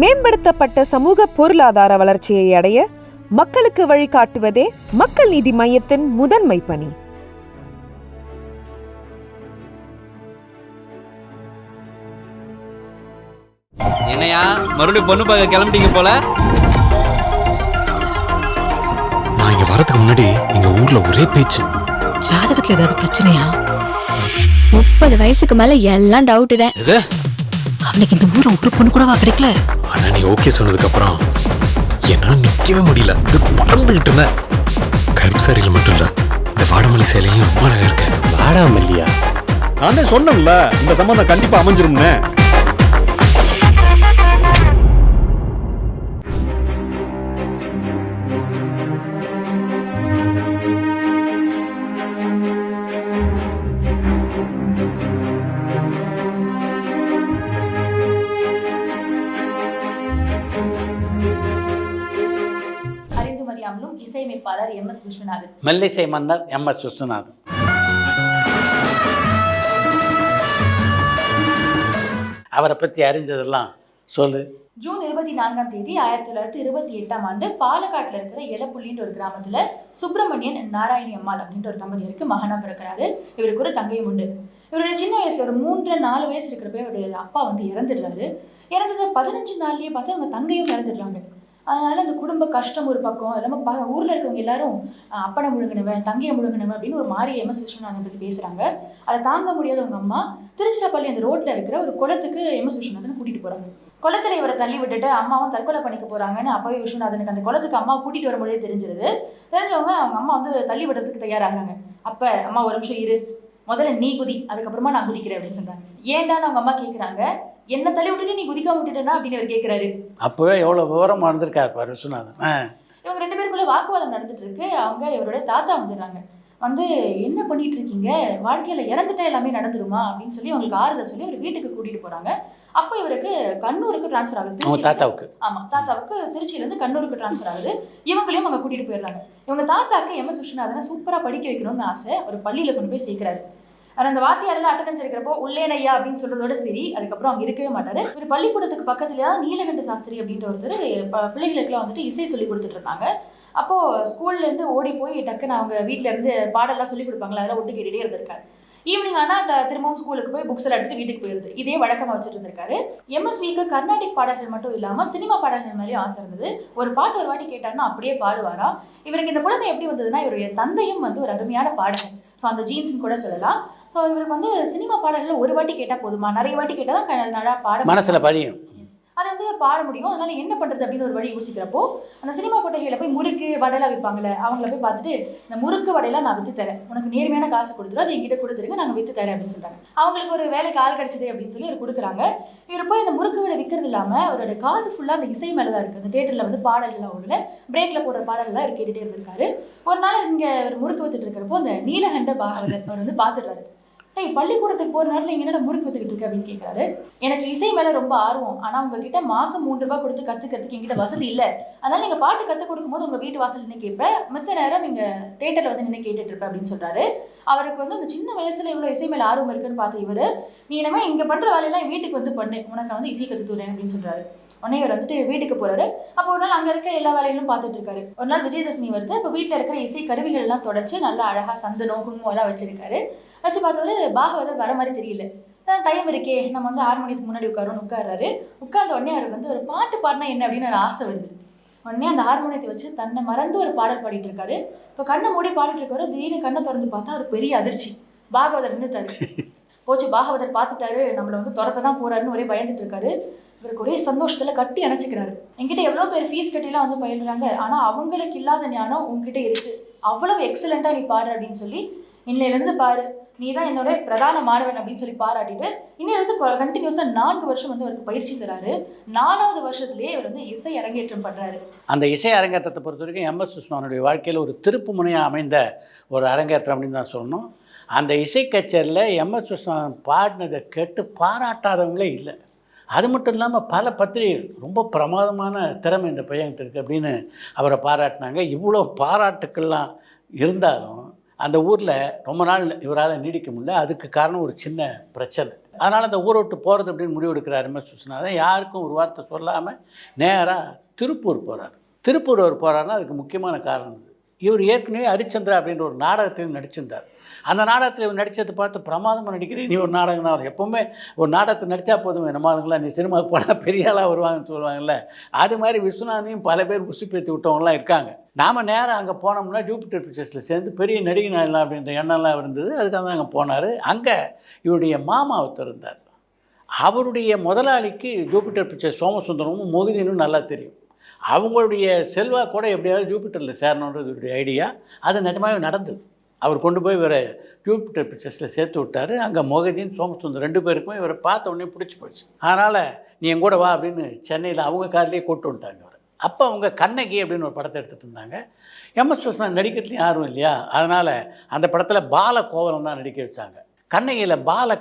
மேம்படுத்தப்பட்ட சமூக பொருளாதார வளர்ச்சியை அடைய மக்களுக்கு வழிகாட்டுவதே மக்கள் நீதி மையத்தின் முதன்மை பணி. என்னையா மறுபடியும் பொண்ணு பார்க்க கிளம்பிட்டீங்க போல? நான் இங்க வரதுக்கு முன்னாடி எங்க ஊர்ல ஒரே பேச்சு. ஜாதகத்துல ஏதாவது பிரச்சனையா? 30 வயசுக்கு மேல எல்லாம் டவுட் தான். அவனுக்கு இந்த ஊர்ல ஒரு பொண்ணு கூடவா கிடைக்கல? ஆனா நீ ஓகே சொன்னதுக்கு அப்புறம் என்னால நிக்கவே முடியல. இது பறந்துகிட்டு இருந்த கருப்பு சாரியில மட்டும் இல்ல, இந்த வாடாமல்லி சேலையிலும் ரொம்ப அழகா இருக்கு. வாடாமல்லியா? நான் தான் சொன்னேன்ல, இந்த சம்பந்தம் கண்டிப்பா அமைஞ்சிரும்னு. இசையமைப்பாளர் MS விஸ்வநாதன், மெல்லிசை மன்னர் MS விஸ்வநாதன். அவரை பத்தி அறிஞ்சதெல்லாம் சொல்லு. ஜூன் 24ஆம் தேதி 1928ஆம் ஆண்டு பாலக்காட்டுல இருக்கிற எலப்புள்ளின்ற ஒரு கிராமத்துல சுப்பிரமணியன் நாராயணி அம்மாள் அப்படின்ற ஒரு தம்பதியருக்கு மகனா பிறக்கிறாரு. இவருக்கு ஒரு தங்கையும் உண்டு. இவருடைய சின்ன வயசுல ஒரு 3-4 வயசு இருக்கிறப்ப இவருடைய அப்பா இறந்துடுறாரு. இறந்தது 15 நாள்லயே பார்த்து அவங்க தங்கையும் இறந்துடுறாங்க. அதனால அந்த குடும்ப கஷ்டம் ஒரு பக்கம், இல்லாமல் ஊர்ல இருக்கவங்க எல்லாரும் அப்பனை முழுங்கினவன், தங்கையை முழுங்கினவன் அப்படின்னு ஒரு மாதிரி MS விஸ்வநாதன் பத்தி பேசுறாங்க. அதை தாங்க முடியாத அவங்க அம்மா திருச்சிராப்பள்ளி அந்த ரோட்ல இருக்கிற ஒரு குளத்துக்கு MS விஸ்வநாதன் கூட்டிட்டு போறாங்க. குளத்துல இவரை தள்ளி விட்டுட்டு அம்மாவும் தற்கொலை பண்ணிக்க போறாங்கன்னு அப்பவே விஸ்வநாதனுக்கு அந்த குளத்துக்கு அம்மா கூட்டிட்டு வரும்போதே தெரிஞ்சிருது. தெரிஞ்சவங்க அவங்க அம்மா தள்ளி விடுறதுக்கு தயாராகிறாங்க. அப்ப அம்மா ஒரு நிமிஷம் இரு, முதல்ல நீ குதி, அதுக்கப்புறமா நான் குதிக்கிறேன் அப்படின்னு சொல்றாங்க. ஏன்டான்னு அவங்க அம்மா கேட்குறாங்க. என்ன தள்ளி விட்டுட்டு நீ குதிக்காம விட்டுட்டேன்னா அப்படின்னு அவர் கேட்கிறாரு. அப்பவே எவ்வளவு விவரமா இருந்திருக்காரு பாரு விஸ்வநாதன். இவங்க 2 பேருக்குள்ள வாக்குவாதம் நடந்துட்டு இருக்கு. அவங்க இவரோட தாத்தா வந்துடுறாங்க. என்ன பண்ணிட்டு இருக்கீங்க, வாழ்க்கையில இறந்துட்டா எல்லாமே நடந்துருமா அப்படின்னு சொல்லி அவங்களுக்கு ஆறுதல் சொல்லி ஒரு வீட்டுக்கு கூட்டிட்டு போறாங்க. அப்போ இவருக்கு கண்ணூருக்கு டிரான்ஸ்ஃபர் ஆகுது. தாத்தாவுக்கு? ஆமா, தாத்தாவுக்கு திருச்சியில இருந்து கண்ணூருக்கு டிரான்ஸ்ஃபர் ஆகுது. இவங்களையும் அங்க கூட்டிட்டு போயிடுறாங்க. இவங்க தாத்தாக்கு MS விஸ்வநாதனை சூப்பரா படிக்க வைக்கணும்னு ஆசை. ஒரு பள்ளியில கொண்டு போய் சேர்க்கிறாரு. அந்த வாத்தியாரெல்லாம் அட்டண்டன்ஸ் இருக்கிறப்போ உள்ளேனையா அப்படின்னு சொல்றதோட சரி, அதுக்கப்புறம் அங்கே இருக்கவே மாட்டாரு. ஒரு பள்ளிக்கூடத்துக்கு பக்கத்துலயா நீலகண்ட சாஸ்திரி அப்படின்ற ஒருத்தர் பிள்ளைகளுக்குலாம் சொல்லி சொல்லி கொடுத்துட்டு இருந்தாங்க. அப்போ ஸ்கூல்ல இருந்து ஓடி போய் டக்குன்னு அவங்க வீட்டுல இருந்து பாடெல்லாம் சொல்லி கொடுப்பாங்களா, அதெல்லாம் ஒட்டு கேட்டுட்டே இருந்திருக்காரு. ஈவினிங் ஆனால் திரும்பவும் ஸ்கூலுக்கு போய் புக்ஸ் எல்லாம் எடுத்துட்டு வீட்டுக்கு போயிருது. இதே வழக்கமாக வச்சுட்டு இருந்திருக்காரு. MSVக்கு கர்நாடிக் பாடல்கள் மட்டும் இல்லாமல் சினிமா பாடல்கள் மேலேயும் ஆசை இருந்தது. ஒரு பாட்டு ஒரு வாட்டி கேட்டாருன்னா அப்படியே பாடுவாரா. இவருக்கு இந்த புலமை எப்படி வந்ததுன்னா, இவருடைய தந்தையும் ஒரு அருமையான பாடகர். ஸோ அந்த ஜீன்ஸ்ன்னு கூட சொல்லலாம். ஸோ இவருக்கு சினிமா பாடல்கள் ஒரு வாட்டி கேட்டால் போதுமா, நிறைய வாட்டி கேட்டால் தான் நல்லா பாட மனசுல பதியும். அதை பாட முடியும். அதனால என்ன பண்றது அப்படின்னு ஒரு வழி யோசிக்கிறப்போ, அந்த சினிமா கொட்டைகளை போய் முறுக்கு வடையெல்லாம் விற்பாங்கல்ல, அவங்கள போய் பார்த்துட்டு இந்த முறுக்கு வடையெல்லாம் நான் வித்து தரேன், உனக்கு நேர்மையான காசு கொடுத்துரும், அதை என்கிட்ட கொடுத்துருங்க, நாங்கள் வித்து தரேன் அப்படின்னு சொல்றாங்க. அவங்களுக்கு ஒரு வேலைக்கு ஆள் கிடைச்சது அப்படின்னு சொல்லி இவர் கொடுக்குறாங்க. இவர் போய் அந்த முறுக்கு வடை விற்கிறது இல்லாம அவரோட காது ஃபுல்லா அந்த இசை மேலதான் இருக்கு. அந்த தியேட்டர்ல பாடல்கள் உள்ள பிரேக்ல போடுற பாடல்கள்லாம் இவர் கேட்டுட்டே இருந்திருக்காரு. ஒரு நாள் இங்க ஒரு முறுக்கு வித்துட்டு இருக்கிறப்போ அந்த நீலகண்ட பாகவதர் அவர் பாத்துடுறாரு. பள்ளிக்கூடத்துக்கு போற நேரத்துல இங்க என்ன முறுக்கு வித்துக்கிட்டு இருக்கு அப்படின்னு கேட்கிறாரு. எனக்கு இசை மேல ரொம்ப ஆர்வம், ஆனா உங்ககிட்ட மாசம் 3 ரூபாய் கொடுத்து கத்துக்கிறதுக்கு என்கிட்ட வசதி இல்லை. அதனால நீங்க பாட்டு கத்து கொடுக்கும் போது உங்க வீட்டு வாசல் நின்று கேட்பேன், மத்த நேரம் நீங்க தியேட்டர்ல நின்று கேட்டுட்டு இருப்பேன் அப்படின்னு சொல்றாரு. அவருக்கு அந்த சின்ன வயசுல இவ்வளவு இசை மேல ஆர்வம் இருக்குன்னு பார்த்து இவரு, நீ இனிமே இங்க பண்ற வேலையெல்லாம் வீட்டுக்கு பண்ணு, உனக்கு இசை கத்து தூரேன் அப்படின்னு சொல்றாரு. உடனே இவர் வீட்டுக்கு போறாரு. அப்போ ஒரு நாள் அங்க இருக்கிற எல்லா வேலைகளும் பார்த்துட்டு இருக்காரு. ஒரு நாள் விஜயதசமி வருது. இப்போ வீட்டுல இருக்கிற இசை கருவிகள் எல்லாம் தொடச்சு நல்லா அழகா சந்தனம் குங்குமம் எல்லாம் வச்சிருக்காரு. வச்சு பார்த்தவரு பாகவதர் வர மாதிரி தெரியல. டைம் இருக்கே, நம்ம ஹார்மோனியத்துக்கு முன்னாடி உட்கார்றாரு. உட்கார்ந்த உடனே அவருக்கு ஒரு பாட்டு பாடினா என்ன அப்படின்னு ஒரு ஆசை வருது. உடனே அந்த ஹார்மோனியத்தை வச்சு தன்னை மறந்து ஒரு பாடல் பாடிட்டு இருக்காரு. இப்போ கண்ணை மூடி பாடிட்டு இருக்காரு. திடீர்னு கண்ணை திறந்து பார்த்தா ஒரு பெரிய அதிர்ச்சி. பாகவதர் நின்றுட்டாரு. போச்சு, பாகவதர் பார்த்துட்டாரு, நம்மளை துரத்த தான் போறாருன்னு ஒரே பயந்துட்டு இருக்காரு. இவருக்கு ஒரே சந்தோஷத்துல கட்டி அணைச்சிக்கிறாரு. என்கிட்ட எவ்வளவு பேர் ஃபீஸ் கட்டிலாம் பயிலுறாங்க, ஆனா அவங்களுக்கு இல்லாத ஞானம் உங்ககிட்ட இருக்கு, அவ்வளவு எக்ஸலண்டா நீ பாடு அப்படின்னு சொல்லி, இன்னையில இருந்து பாரு, நீ தான் என்னோட பிரதான மாணவன் அப்படின்னு சொல்லி பாராட்டிட்டு இன்னிலிருந்து கண்டினியூஸா 4 வருஷம் அவருக்கு பயிற்சி தராரு. 4வது வருஷத்துலயே இவர் இசை அரங்கேற்றம் பண்றாரு. அந்த இசை அரங்கேற்றத்தை பொறுத்த வரைக்கும் MS விஸ்வநாதனுடைய வாழ்க்கையில் ஒரு திருப்பு முனையாக அமைந்த ஒரு அரங்கேற்றம் அப்படின்னு தான் சொல்லணும். அந்த இசை கச்சேரியில் MS விஸ்வநாதன் பாடினதை கேட்டு பாராட்டாதவங்களே இல்லை. அது மட்டும் இல்லாமல் பல பத்திரிகைகள் ரொம்ப பிரமாதமான திறமை இந்த பையன்கிட்ட இருக்குது அப்படின்னு அவரை பாராட்டினாங்க. இவ்வளோ பாராட்டுக்கள்லாம் இருந்தாலும் அந்த ஊரில் ரொம்ப நாள் இவரால் நீடிக்க முடியல. அதுக்கு காரணம் ஒரு சின்ன பிரச்சனை. அதனால் அந்த ஊரை விட்டு போகிறது அப்படின்னு முடிவு எடுக்கிறார் எம்எஸ் விஸ்வநாதன். யாருக்கும் ஒரு வார்த்தை சொல்லாமல் நேராக திருப்பூர் போகிறார். திருப்பூர் அவர் போகிறாருன்னா அதுக்கு முக்கியமான காரணம் இது. இவர் ஏற்கனவே ஹரிச்சந்திரா அப்படின்ற ஒரு நாடகத்தையும் நடிச்சிருந்தார். அந்த நாடகத்தில் இவர் நடித்ததை பார்த்து பிரமாதமாக நடிக்கிறேன், நீ ஒரு நாடகம் தான். எப்போவுமே ஒரு நாடகத்தை நடித்தா போதும் நம்மளுங்களாம், நீ சினிமாவுக்கு போனால் பெரிய ஆளாக வருவாங்கன்னு சொல்லுவாங்கல்ல. அது மாதிரி விஸ்வநாதனையும் பல பேர் உசுப்பேற்றி விட்டவங்களாம் இருக்காங்க. நாம் நேராக அங்கே போனோம்னா ஜூபிட்டர் பிக்சர்ஸில் சேர்ந்து பெரிய நடிகை ஆகலாம் அப்படின்ற எண்ணம்லாம் இருந்தது. அதுக்காக தான் அங்கே போனார். அங்கே இவருடைய மாமா ஒருத்தர் இருந்தார். அவருடைய முதலாளிக்கு ஜூபிட்டர் பிக்சர்ஸ் சோமசுந்தரமும் மோகினியும் நல்லா தெரியும். அவங்களுடைய செல்வா கூட எப்படியாவது ஜூபிட்டரில் சேரணுன்றது இவருடைய ஐடியா. அது நிஜமாகவே நடந்தது. அவர் கொண்டு போய் இவரை ஜூபிட்டர் பிக்சர்ஸில் சேர்த்து விட்டார். அங்கே மோகதின் சோமசுந்தரம் 2 பேருக்குமே இவரை பார்த்த உடனே பிடிச்சி போச்சு. அதனால் நீ என் கூட வா அப்படின்னு சென்னையில் அவங்க கார்லேயே கூட்டு வந்துட்டாங்க அவர். அப்போ அவங்க கண்ணகி அப்படின்னு ஒரு படத்தை எடுத்துகிட்டு இருந்தாங்க. எம்எஸ் விஸ்வநாதன் நடிக்கிறதுலையும் ஆர்வம் இல்லையா, அதனால் அந்த படத்தில் பால கோவலம் தான் நடிக்க வச்சாங்க. கண்ணகியில்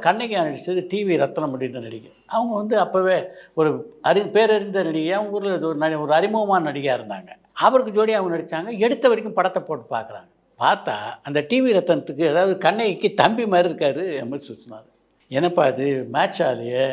கண்ணகியாக நடித்தது டிவி ரத்னம் அப்படின்ற நடிகை. அவங்க அப்போவே ஒரு பேரறிந்த நடிகையாக அவங்க ஊரில் ஒரு அறிமுகமான நடிகையாக இருந்தாங்க. அவருக்கு ஜோடியாக அவங்க நடித்தாங்க. எடுத்த வரைக்கும் படத்தை போட்டு பார்க்குறாங்க. பார்த்தா அந்த டிவி ரத்னத்துக்கு, அதாவது கண்ணகிக்கு தம்பி மாதிரி இருக்கார் எம்எஸ் விஸ்வநாதன். என்னப்பா இது மேட்ச் ஆகலையே,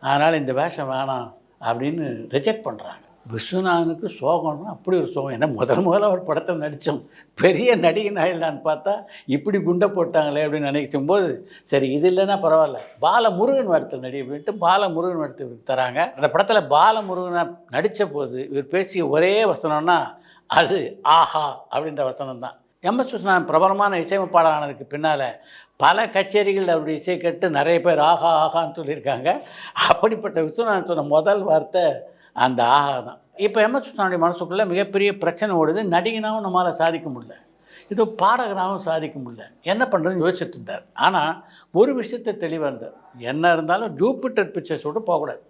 அதனால் இந்த வேஷம் வேணாம் அப்படின்னு ரிஜெக்ட் பண்ணுறாங்க. விஸ்வநாதனுக்கு சோகம்னா அப்படி ஒரு சோகம். ஏன்னா முதல்ல ஒரு படத்தை நடித்தோம், பெரிய நடிகை நாயிலான்னு பார்த்தா இப்படி குண்டை போட்டாங்களே அப்படின்னு நினைக்கும் போது, சரி இது இல்லைன்னா பரவாயில்ல, பாலமுருகன் வேடத்தில் நடி அப்படின்ட்டு பாலமுருகன் வேடத்தை இவருக்கு தராங்க. அந்த படத்தில் பாலமுருகனாக நடித்த போது இவர் பேசிய ஒரே வசனம்னா அது ஆஹா அப்படின்ற வசனம் தான். எம்எஸ் விஸ்வநாதன் பிரபலமான இசையமைப்பாளர் ஆனதுக்கு பின்னால் பல கச்சேரிகள் அவருடைய இசை கேட்டு நிறைய பேர் ஆஹா ஆஹான்னு சொல்லியிருக்காங்க. அப்படிப்பட்ட விஸ்வநாதன் சொன்ன முதல் வார்த்தை அந்த ஆஹா தான். இப்போ எம்எஸ் விஸ்வநாதனுடைய மனசுக்குள்ளே மிகப்பெரிய பிரச்சனை ஓடுது. நடிகனாகவும் நம்மளால் சாதிக்க முடியல, இது பாடகனாகவும் சாதிக்க முடியல, என்ன பண்ணுறதுன்னு யோசிச்சுட்டு இருந்தார். ஆனால் ஒரு விஷயத்தை தெளிவாக இருந்தார், என்ன இருந்தாலும் ஜூபிட்டர் பிக்சர்ஸோடு போகக்கூடாது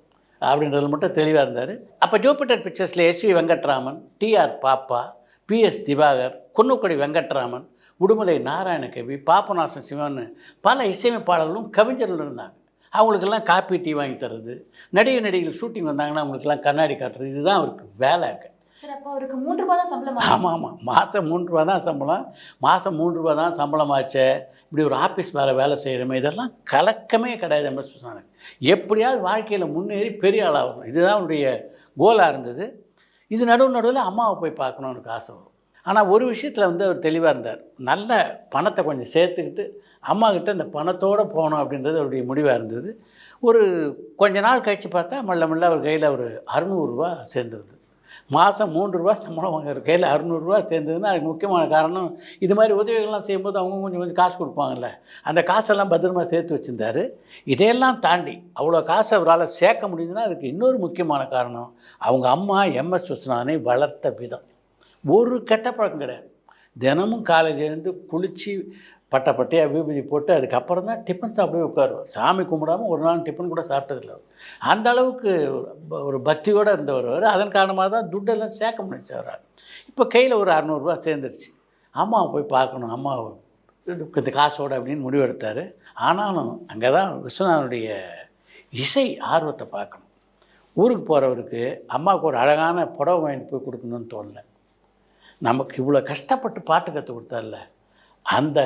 அப்படின்றது மட்டும் தெளிவாக இருந்தார். அப்போ ஜூபிட்டர் பிக்சர்ஸில் எஸ்வி வெங்கட்ராமன், டிஆர் பாப்பா, பிஎஸ் திவாகர், குன்னுக்குடி வெங்கட்ராமன், உடுமலை நாராயணகவி, பாபநாசன் சிவன், பல இசையமைப்பாளர்களும் கவிஞர்களும் இருந்தாங்க. அவங்களுக்கெல்லாம் காப்பி டீ வாங்கி தர்றது, நடிகர்கள் ஷூட்டிங் வந்தாங்கன்னா அவங்களுக்கெல்லாம் கண்ணாடி காட்டுறது, இதுதான் அவருக்கு வேலை. சரி, அப்போ அவருக்கு 3 ரூபா தான் சம்பளம்? ஆமாம், மாதம் 3 ரூபா தான் சம்பளம். மாதம் 3 ரூபா தான் சம்பளமாச்சே, இப்படி ஒரு ஆஃபீஸ் வேலை செய்கிறோமே, இதெல்லாம் கலக்கமே கிடையாது எம்எஸ் விஸ்வநாதன். எப்படியாவது வாழ்க்கையில் முன்னேறி பெரிய ஆளாகணும், இதுதான் அவருடைய கோலாக இருந்தது. இது நடுவில் அம்மாவை போய் பார்க்கணுன்னு எனக்கு ஆசை வரும். ஆனால் ஒரு விஷயத்தில் அவர் தெளிவாக இருந்தார், நல்ல பணத்தை கொஞ்சம் சேர்த்துக்கிட்டு அம்மாக்கிட்ட இந்த பணத்தோடு போகணும் அப்படின்றது அவருடைய முடிவாக இருந்தது. ஒரு கொஞ்ச நாள் கழித்து பார்த்தா மெல்ல அவர் கையில் ஒரு 600 ரூபா சேர்ந்துருது. மாதம் 3 ரூபா சம்பளம் வாங்குற கையில் 600 ரூபா சேர்ந்ததுன்னா அதுக்கு முக்கியமான காரணம், இது மாதிரி உதவிகள்லாம் செய்யும்போது அவங்க கொஞ்சம் காசு கொடுப்பாங்கல்ல, அந்த காசெல்லாம் பத்திரமா சேர்த்து வச்சுருந்தார். இதையெல்லாம் தாண்டி அவ்வளோ காசு அவரால் சேர்க்க முடியுதுன்னா அதுக்கு இன்னொரு முக்கியமான காரணம், அவங்க அம்மா எம்எஸ் விஸ்வநாதனை வளர்த்த விதம். ஒரு கெட்ட பழக்கம் கிடையாது. தினமும் காலையிலேருந்து குளித்து பட்டையாக விபூதி போட்டு அதுக்கப்புறம் தான் டிஃபன் சாப்பிடவே உட்காருவார். சாமி கும்பிடாமல் ஒரு நாள் டிஃபன் கூட சாப்பிட்டதில்லை. அந்த அளவுக்கு ஒரு பக்தியோடு இருந்தவர். அதன் காரணமாக தான் துட்டெல்லாம் சேர்க்க முடிச்சார். இப்போ கையில் ஒரு 600 ரூபா சேர்ந்துருச்சு. அம்மாவை போய் பார்க்கணும், அம்மாவை இந்த காசோடு அப்படின்னு முடிவெடுத்தார். ஆனாலும் அங்கே தான் விஸ்வநாதனுடைய இசை ஆர்வத்தை பார்க்கணும். ஊருக்கு போகிறவருக்கு அம்மாவுக்கு ஒரு அழகான புடவை வாங்கிட்டு போய் கொடுக்கணும்னு தோணலை. நமக்கு இவ்வளோ கஷ்டப்பட்டு பாட்டு கற்றுக் கொடுத்தார்ல, அந்த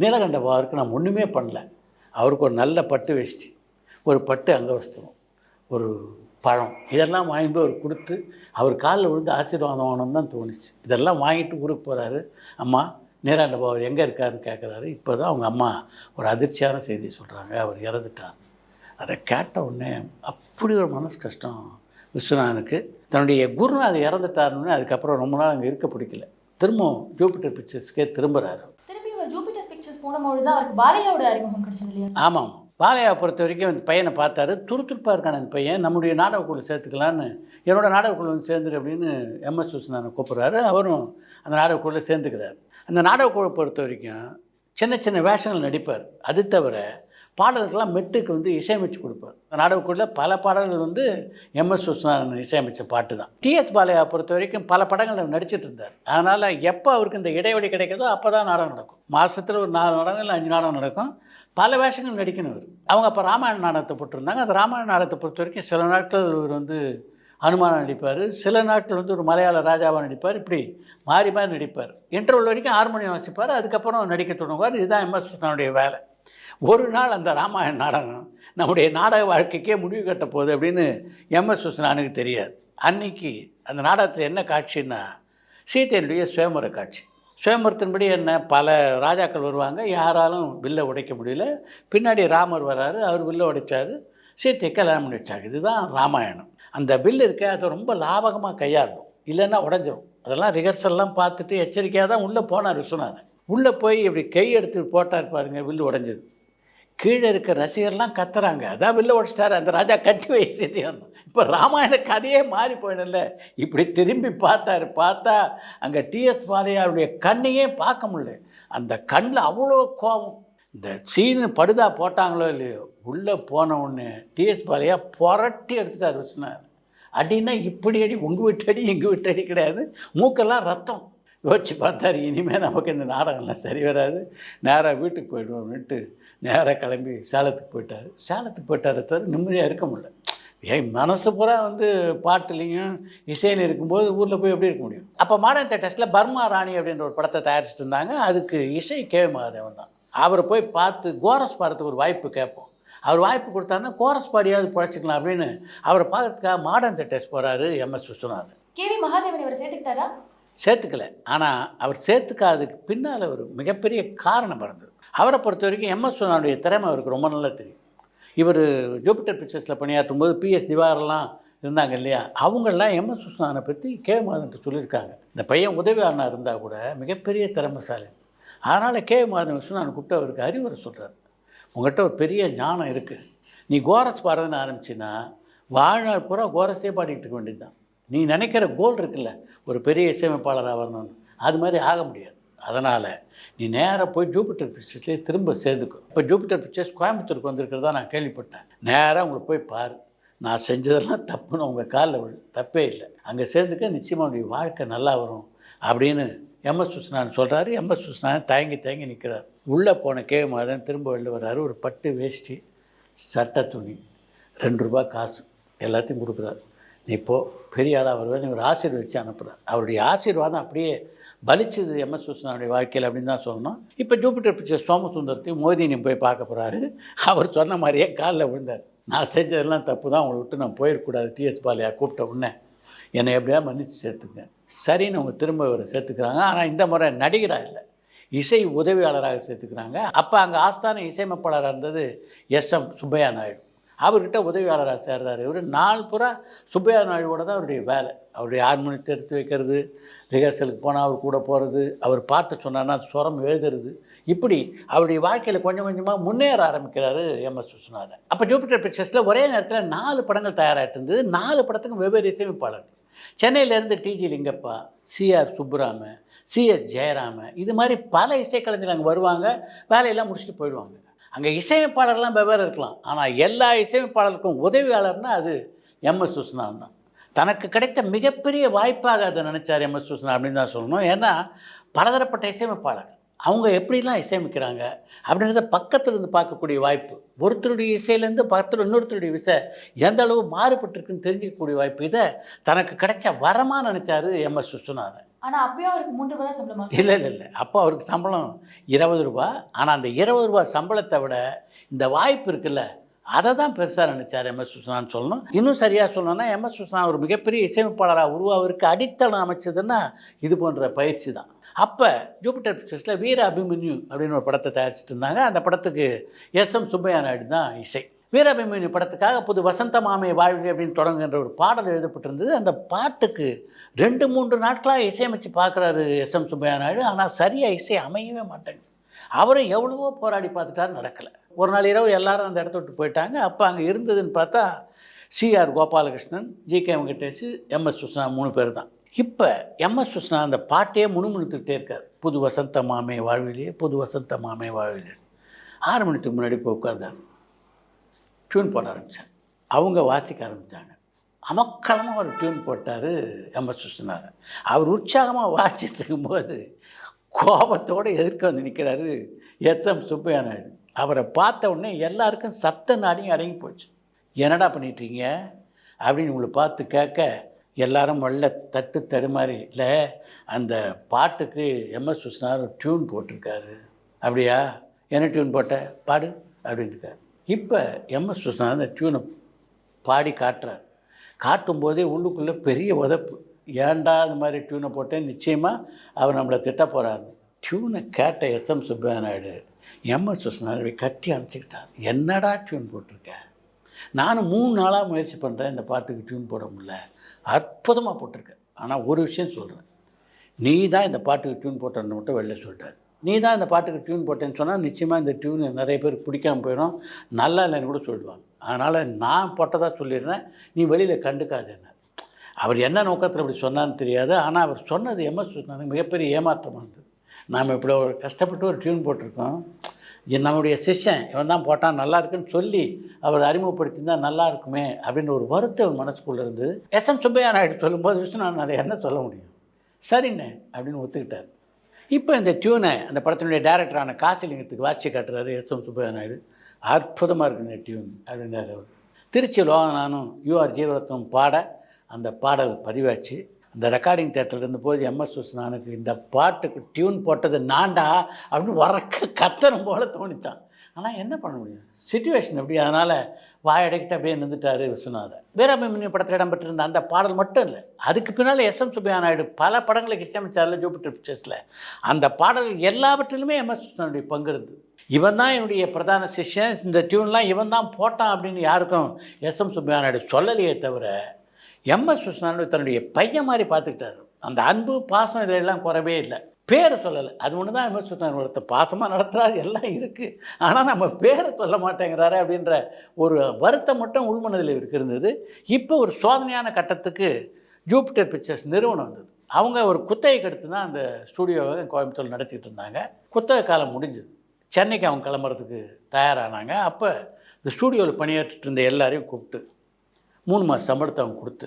நீலகண்ட பாவருக்கு நம்ம ஒன்றுமே பண்ணல. அவருக்கு ஒரு நல்ல பட்டு வேஷ்டி, ஒரு பட்டு அங்கவஸ்திரம், ஒரு பழம், இதெல்லாம் வாங்கிட்டு அவர் கொடுத்து அவர் காலில் விழுந்து ஆசீர்வாதம் வாங்கணும்னு தான் தோணுச்சு. இதெல்லாம் வாங்கிட்டு ஊருக்கு போகிறாரு. அம்மா நீலகண்ட பாவர் எங்கே இருக்காருன்னு கேட்குறாரு. இப்போ தான் அவங்க அம்மா ஒரு அதிர்ச்சியான செய்தி சொல்கிறாங்க, அவர் இறந்துட்டார். அதை கேட்ட உடனே அப்படி ஒரு மனசு கஷ்டம் விஸ்வநாதனுக்கு. தன்னுடைய குருநாதர் இறந்துட்டாருன்னு அதுக்கப்புறம் ரொம்ப நாள் அங்கே இருக்க பிடிக்கல. திரும்பவும் ஜூபிட்டர் பிக்சர்ஸ்க்கே திரும்புகிறாரு. திரும்பி ஒரு ஜூபிட்டர் பிக்சர்ஸ் போனபோது தான் அவருக்கு பாலையாவோட அறிமுகம் கிடைச்சது இல்லையா? ஆமாம், பாலையாவை பொறுத்த வரைக்கும் அந்த பையனை பார்த்தாரு. துருத்துருப்பாக இருக்கான அந்த பையன், நம்முடைய நாடகக்குழு சேர்த்துக்கலான்னு, என்னோட நாடகக்குழு வந்து சேர்ந்துரு அப்படின்னு எம்எஸ் விஸ்வநாதனை கூப்பிட்றாரு. அவரும் அந்த நாடகக்குழுவில் சேர்ந்துக்கிறார். அந்த நாடகக்குழு பொறுத்த வரைக்கும் சின்ன சின்ன வேஷங்கள் நடிப்பார். அது தவிர பாடல்கள்லாம் மெட்டுக்கு வந்து இசையமைச்சு கொடுப்பார். அந்த நாடகக்குள்ள பல பாடல்கள் வந்து எம்எஸ் விஸ்வநாதன் இசையமைச்ச பாட்டு தான். டிஎஸ் பாலையா பொறுத்த வரைக்கும் பல படங்கள் நடிச்சிட்டு இருந்தார். அதனால் எப்போ அவருக்கு இந்த இடைவெளி கிடைக்கிறதோ அப்போ தான் நாடகம் நடக்கும். மாதத்தில் ஒரு 4 நாடகம் இல்லை 5 நாடகம் நடக்கும். பல வேஷங்கள் நடிக்கணும் அவர். அவங்க அப்போ ராமாயண நாடகத்தை போட்டிருந்தாங்க. அந்த ராமாயண நாடகத்தை பொறுத்த வரைக்கும் சில நாட்கள் இவர் வந்து ஹனுமான் நடிப்பார், சில நாட்கள் வந்து ஒரு மலையாள ராஜாவாக நடிப்பார். இப்படி மாறி மாறி நடிப்பார். இன்டர்வல் வரைக்கும் ஹார்மோனியம் வாசிப்பார், அதுக்கப்புறம் நடிக்க தொடங்குவார். இதுதான் எம்.எஸ். விஸ்வநாதனுடைய வேலை. ஒரு நாள் அந்த ராமாயண நாடகம் நம்முடைய நாடக வாழ்க்கைக்கே முடிவு கட்ட போகுது அப்படின்னு எம்.எஸ். விஸ்வநாதனுக்கு தெரியாது. அன்னைக்கு அந்த நாடகத்தில் என்ன காட்சின்னா சீதையினுடைய சுயம்பர காட்சி. சுயம்பரத்தின்படி என்ன, பல ராஜாக்கள் வருவாங்க, யாராலும் வில்லை உடைக்க முடியல. பின்னாடி ராமர் வராரு, அவர் வில்லை உடைச்சார், சீத்தை கல்யாணம் பண்ணி வச்சாங்க. இதுதான் ராமாயணம். அந்த வில் இருக்க அதை ரொம்ப லாபகமாக கையாளணும், இல்லைன்னா உடஞ்சிரும். அதெல்லாம் ரிஹர்சல்லாம் பார்த்துட்டு எச்சரிக்கையாக தான் உள்ளே போனார் விஸ்வநாதன். உள்ளே போய் இப்படி கை எடுத்து போட்டார் பாருங்க, வில்லு உடஞ்சது. கீழே இருக்க ரசிகர்லாம் கத்துறாங்க, அதான் வில்ல உடைச்சிட்டாரு அந்த ராஜா, கட்டி வை சீதையும். இப்போ ராமாயண கதையே மாறி போயிடல. இப்படி திரும்பி பார்த்தாரு, பார்த்தா அங்கே டிஎஸ் பாலையாருடைய கண்ணையே பார்க்க முடியல. அந்த கண்ணில் அவ்வளோ கோபம். இந்த சீனு படுதா போட்டாங்களோ இல்லையோ, உள்ளே போன உடனே டிஎஸ் பாலையா புரட்டி எடுத்துட்டார் விஸ்வநாதன். அடின்னா இப்படி அடி, உங்கள் வீட்டு அடி எங்கள் வீட்டு அடி கிடையாது, மூக்கெல்லாம் ரத்தம். யோசிச்சு பார்த்தாரு, இனிமேல் நமக்கு இந்த நாடகம்லாம் சரி வராது, நேராக வீட்டுக்கு போய்டுவோம்னுட்டு நேராக கிளம்பி சேலத்துக்கு போயிட்டார். சேலத்துக்கு போயிட்டாரே தவிர நிம்மதியாக இருக்க முடியல. ஏன் மனசு பூரா வந்து பாட்டுலேயும் இசையில் இருக்கும்போது ஊரில் போய் எப்படி இருக்க முடியும்? அப்போ மாடர்ன் தேட்டர்ஸில் பர்மா ராணி அப்படின்ற ஒரு படத்தை தயாரிச்சுட்டு இருந்தாங்க. அதுக்கு இசை கே மகாதேவன் தான். அவரை போய் பார்த்து கோரஸ் பாடுறதுக்கு ஒரு வாய்ப்பு கேட்போம். அவர் வாய்ப்பு கொடுத்தாருன்னா கோரஸ் பாடியாவது பிழைச்சிக்கலாம் அப்படின்னு அவரை பார்க்கறதுக்காக மாடர்ன் தேட்டர்ஸ் போகிறாரு எம்.எஸ். விஸ்வநாதன். கேவி மகாதேவன் இவரை சேர்த்துக்கிட்டாரா? சேர்த்துக்கல. ஆனால் அவர் சேர்த்துக்காததுக்கு பின்னால் ஒரு மிகப்பெரிய காரணம் இருந்தது. அவரை பொறுத்த வரைக்கும் எம்.எஸ். விஸ்வநாதனுடைய திறமை அவருக்கு ரொம்ப நல்லா தெரியும். இவர் ஜூபிட்டர் பிக்சர்ஸில் பணியாற்றும் போது பிஎஸ் திவாரெல்லாம் இருந்தாங்க இல்லையா, அவங்கெல்லாம் எம்.எஸ். விஸ்வநாதனை பற்றி கே மாதவன் சொல்லியிருக்காங்க. இந்த பையன் உதவியாளனாக இருந்தால் கூட மிகப்பெரிய திறமைசாலி. அதனால் கே மாதவன் விஸ்வநாதன் கூப்பிட்டு அவருக்கு அறிவுரை சொல்கிறார். உங்கள்கிட்ட ஒரு பெரிய ஞானம் இருக்குது, நீ கோரஸ் பாடுறதுன்னு ஆரம்பிச்சின்னா வாழ்நாள் பூரா கோரஸே பாடிக்கிட்டு இருக்க வேண்டியது தான். நீ நினைக்கிற கோல் இருக்குல்ல, ஒரு பெரிய இசையமைப்பாளராக வரணும்னு, அது மாதிரி ஆக முடியாது. அதனால் நீ நேராக போய் ஜூபிட்டர் பிக்சர்ஸ்லேயே திரும்ப சேர்ந்துக்கும். இப்போ ஜூபிட்டர் பிக்சர்ஸ் கோயம்புத்தூருக்கு வந்திருக்கிறதா நான் கேள்விப்பட்டேன். நேராக உங்களை போய் பாரு, நான் செஞ்சதெல்லாம் தப்புன்னு உங்கள் காலில் விழு, தப்பே இல்லை, அங்கே சேர்ந்துக்க, நிச்சயமாக உடைய வாழ்க்கை நல்லா வரும் அப்படின்னு எம்.எஸ். விஸ்வநாதன் சொல்கிறாரு. எம்.எஸ். விஸ்வநாதன் தயங்கி நிற்கிறார். உள்ளே போன கே மாதன் திரும்ப வெளில வர்றாரு. ஒரு பட்டு வேஷ்டி, சட்டை துணி, 2 ரூபா காசு எல்லாத்தையும் கொடுக்குறாரு. நீ இப்போ பெரிய ஆளாக வருவேன், நீ ஒரு ஆசீர்வதிச்சு அனுப்புகிறார். அவருடைய ஆசீர்வாதம் அப்படியே பலிச்சது எம்.எஸ். விஸ்வநாதனுடைய வாழ்க்கையில் அப்படின்னு தான் சொல்லணும். இப்போ ஜூபிட்டர் பிக்சர்ஸ் சோமசுந்தரத்தையும் மோதினியும் போய் பார்க்க போகிறாரு. அவர் சொன்ன மாதிரியே காலில் விழுந்தார். நான் செஞ்சதெல்லாம் தப்பு தான், உங்களை விட்டு நான் போயிடக்கூடாது, டிஎஸ் பாலையா கூப்பிட்ட உடனே என்னை எப்படியா மன்னிச்சு சேர்த்துங்க. சரின்னு அவங்க திரும்ப இவரை சேர்த்துக்கிறாங்க. ஆனால் இந்த முறை நடிகராக இல்லை, இசை உதவியாளராக சேர்த்துக்கிறாங்க. அப்போ அங்கே ஆஸ்தான இசையமைப்பாளராக இருந்தது எஸ்.எம். சுப்பையா நாயுடு. அவர்கிட்ட உதவியாளராக சேர்றாரு. இவர் நாள் பூரா சுப்பையா நாயுடுவோட தான் அவருடைய வேலை. அவருடைய ஹார்மோனியத்தை எடுத்து வைக்கிறது, ரிஹர்சலுக்கு போனால் அவர் கூட போகிறது, அவர் பாட்டு சொன்னார்னா சுரம் எழுதுறது, இப்படி அவருடைய வாழ்க்கையில் கொஞ்சம் கொஞ்சமாக முன்னேற ஆரம்பிக்கிறாரு எம்.எஸ். விஸ்வநாதன். அப்போ ஜூபிட்டர் பிக்சர்ஸில் ஒரே நேரத்தில் 4 படங்கள் தயாராகிட்டு இருந்தது. 4 படத்துக்கும் வெவ்வேறு இசையமைப்பாளர். சென்னையிலேருந்து டி.ஜி. லிங்கப்பா, சி.ஆர். சுப்புராம, சி.எஸ். ஜெயராம, இது மாதிரி பல இசைக்கலைஞர்கள் அங்கே வருவாங்க, வேலையெல்லாம் முடிச்சுட்டு போயிடுவாங்க. அங்கே இசையமைப்பாளர்லாம் வெவ்வேறு இருக்கலாம், ஆனால் எல்லா இசையமைப்பாளருக்கும் உதவியாளர்னால் அது எம்.எஸ். விஸ்வநாதன் தான். தனக்கு கிடைத்த மிகப்பெரிய வாய்ப்பாக அதை நினச்சார் எம்.எஸ். விஸ்வநாதன் அப்படின்னு தான் சொல்லணும். ஏன்னா பலதரப்பட்ட இசையமைப்பாளர் அவங்க எப்படிலாம் இசையமைக்கிறாங்க அப்படின்றத பக்கத்தில் இருந்து பார்க்கக்கூடிய வாய்ப்பு, ஒருத்தருடைய இசையிலேருந்து பக்கத்தில் இன்னொருத்தருடைய இசை எந்த அளவு மாறுபட்டிருக்குன்னு தெரிஞ்சிக்கக்கூடிய வாய்ப்பு, இதை தனக்கு கிடைச்ச வரமாக நினச்சார் எம்.எஸ். விஸ்வநாதன். ஆனால் அப்பயும் அவருக்கு 3 ரூபா தான் சம்பளமா? இல்லை, அப்போ அவருக்கு சம்பளம் 20 ரூபா. ஆனால் அந்த 20 ரூபா சம்பளத்தை விட இந்த வாய்ப்பு இருக்குல்ல, அதை தான் பெருசாக நினச்சார் எம்.எஸ். விஸ்வநாதன் சொல்லணும். இன்னும் சரியாக சொல்லணும்னா எம்.எஸ். விஸ்வநாதன் ஒரு மிகப்பெரிய இசையமைப்பாளராக உருவாவதற்கு அடித்தளம் அமைச்சதுன்னா இது போன்ற பயிற்சி தான். அப்போ ஜூபிட்டர் பிக்சர்ஸில் வீர அபிமன்யு அப்படின்னு ஒரு படத்தை தயாரிச்சுட்டு இருந்தாங்க. அந்த படத்துக்கு எஸ்.எம். சுப்பையா நாயுடு தான் இசை. வீர அபிமன்யு படத்துக்காக புது வசந்த மாமே வாழ்வி அப்படின்னு தொடங்குகின்ற ஒரு பாடல் எழுதப்பட்டிருந்தது. அந்த பாட்டுக்கு 2-3 நாட்களாக இசையமைச்சு பார்க்குறாரு எஸ்.எம். சுப்பையா நாயுடு. ஆனால் சரியாக இசை அமையவே மாட்டேங்குது. அவரும் எவ்வளவோ போராடி பார்த்துட்டாரு, நடக்கலை. ஒரு நாள் இரவு எல்லாரும் அந்த இடத்த விட்டு போயிட்டாங்க. அப்போ அங்கே இருந்ததுன்னு பார்த்தா சி.ஆர். கோபாலகிருஷ்ணன், ஜி.கே. வெங்கடேஷ், எம்.எஸ். விஸ்வநாதன் 3 பேர் தான். இப்போ எம்.எஸ். விஸ்வநாதன் அந்த பாட்டையே முணுமுணுத்துக்கிட்டே இருக்கார். புது வசந்த மாமே வாழ்விலே, புது வசந்த மாமே வாழ்விலே. 6 மணிக்கு முன்னாடி போய் உட்கார்ந்தார். டியூன் போட ஆரம்பித்தார். அவங்க வாசிக்க ஆரம்பித்தாங்க. அமக்களமாக ஒரு டியூன் போட்டார் எம்.எஸ். விஸ்வநாதன். அவர் உற்சாகமாக வாசிச்சுட்டு இருக்கும்போது கோபத்தோடு எதிர்க்க வந்து நிற்கிறாரு எஸ்.எம். சுப்பையா நாயுடு. அவரை பார்த்த உடனே எல்லாருக்கும் சப்த நாடியும் அடங்கி போச்சு. என்னடா பண்ணிட்டீங்க அப்படின்னு உங்களை பார்த்து கேட்க எல்லாரும் வெள்ள தட்டு தடுமாறி, இல்லை அந்த பாட்டுக்கு எம்எஸ் விஸ்வநாதன் ஒரு டியூன் போட்டிருக்காரு. அப்படியா, என்ன டியூன் போட்ட, பாடு அப்படின்ட்டுருக்காரு. இப்போ எம்எஸ் விஸ்வநாதன் அந்த டியூனை பாடி காட்டுறார். காட்டும்போதே உள்ளுக்குள்ளே பெரிய உதப்பு, ஏன்டா இந்த மாதிரி டியூனை போட்டேன், நிச்சயமாக அவர் நம்மளை திட்ட போகிறாரு. டியூனை கேட்ட எஸ்எம் சுப்பையா நாயுடு எம்எஸ் விஸ்வநாதனை கட்டி அணைச்சிக்கிட்டார். என்னடா டியூன் போட்டிருக்கேன், நானும் 3 நாளாக முயற்சி பண்ணுறேன் இந்த பாட்டுக்கு டியூன் போட முடியல, அற்புதமாக போட்டிருக்கேன். ஆனால் ஒரு விஷயம் சொல்கிறேன், நீ தான் இந்த பாட்டுக்கு டியூன் போட்டேன்னு மட்டும் வெளில சொல்லிட்டார். நீ தான் இந்த பாட்டுக்கு டியூன் போட்டேன்னு சொன்னால் நிச்சயமாக இந்த டியூன் நிறைய பேருக்கு பிடிக்காமல் போயிடும், நல்லா இல்லைன்னு கூட சொல்லுவாங்க. அதனால் நான் போட்டதாக சொல்லிடுறேன், நீ வெளியில் கண்டுக்காதுன்னு. அவர் என்ன நோக்கத்தில் அப்படி சொன்னான்னு தெரியாது. ஆனால் அவர் சொன்னது எம்எஸ் விஸ்வநாதனுக்கு மிகப்பெரிய ஏமாற்றமாக இருந்தது. நாம் இப்படி ஒரு கஷ்டப்பட்டு ஒரு டியூன் போட்டிருக்கோம், நம்முடைய சிஷ்யன் இவன் தான் போட்டான் நல்லா இருக்குன்னு சொல்லி அவர் அறிமுகப்படுத்தியிருந்தால் நல்லா இருக்குமே அப்படின்னு ஒரு வருத்தம் ஒரு மனசுக்குள்ளே இருந்தது. எஸ்எம் சுப்பையா நாயுடு சொல்லும்போது விஸ்வநாதன் அதை என்ன சொல்ல முடியும், சரிண்ணே அப்படின்னு ஒத்துக்கிட்டார். இப்போ இந்த டியூனை அந்த படத்தினுடைய டைரக்டரான காசிலிங்கத்துக்கு வாட்சி காட்டுறாரு எஸ்எம் சுப்பையா நாயுடு. அற்புதமாக இருக்குங்க டியூன் அப்படின்னாரு அவர். திருச்சி லோகநானும் யூஆர் ஜீவரத்னம் பாட அந்த பாடல் பதிவாச்சு. அந்த ரெக்கார்டிங் தேட்டரில் இருந்தபோது எம்எஸ் விஸ்வநாதனுக்கு இந்த பாட்டுக்கு டியூன் போட்டது நான்டா அப்படின்னு வரக்க கத்தனம் போல தோணித்தான். ஆனால் என்ன பண்ண முடியும், சிச்சுவேஷன் அப்படி. அதனால் வாயடைக்கிட்டு அப்படியே நின்றுட்டார் விஸ்வநாதன். வீராபிமன்யு படத்தில் இடம்பெற்றிருந்த அந்த பாடல் மட்டும் இல்லை, அதுக்கு பின்னால் எஸ்எம் சுப்பையா நாயுடு பல படங்களுக்கு இசையமைச்சார்ல ஜூபிட்டர் பிக்சர்ஸில். அந்த பாடல் எல்லாவற்றிலுமே எம்எஸ் விஸ்வநாதனுடைய பங்கு இருந்தது. இவன் தான் என்னுடைய பிரதான சிஷ்யன், இந்த டியூன்லாம் இவன் தான் போட்டான் அப்படின்னு யாருக்கும் எஸ்எம் சுப்பையா நாயுடு சொல்லலையே தவிர எம்எஸ் விஸ்வநாதன் தன்னுடைய பையன் மாதிரி பார்த்துக்கிட்டாரு. அந்த அன்பு பாசம் இதெல்லாம் குறவே இல்லை. பேரை சொல்லலை, அது ஒன்று தான் எம்எஸ் விஸ்வநாதன் ஒருத்தர் பாசமாக நடத்துகிறாரு, எல்லாம் இருக்குது. ஆனால் நம்ம பேரை சொல்ல மாட்டேங்கிறாரு அப்படின்ற ஒரு வருத்தம் மட்டும் உள்மனதில் இருந்தது. இப்போ ஒரு சோதனையான கட்டத்துக்கு ஜூபிட்டர் பிக்சர்ஸ் நிறுவனம் வந்தது. அவங்க ஒரு குத்தகைக்கு எடுத்து தான் அந்த ஸ்டூடியோவை கோயம்புத்தூர் நடத்திக்கிட்டு இருந்தாங்க. குத்தகை காலம் முடிஞ்சுது, சென்னைக்கு அவங்க கிளம்புறதுக்கு தயாரானாங்க. அப்போ இந்த ஸ்டூடியோவில் பணியாற்றிட்டு இருந்த எல்லாரையும் கூப்பிட்டு 3 மாத சம்பளத்தை அவங்க கொடுத்து,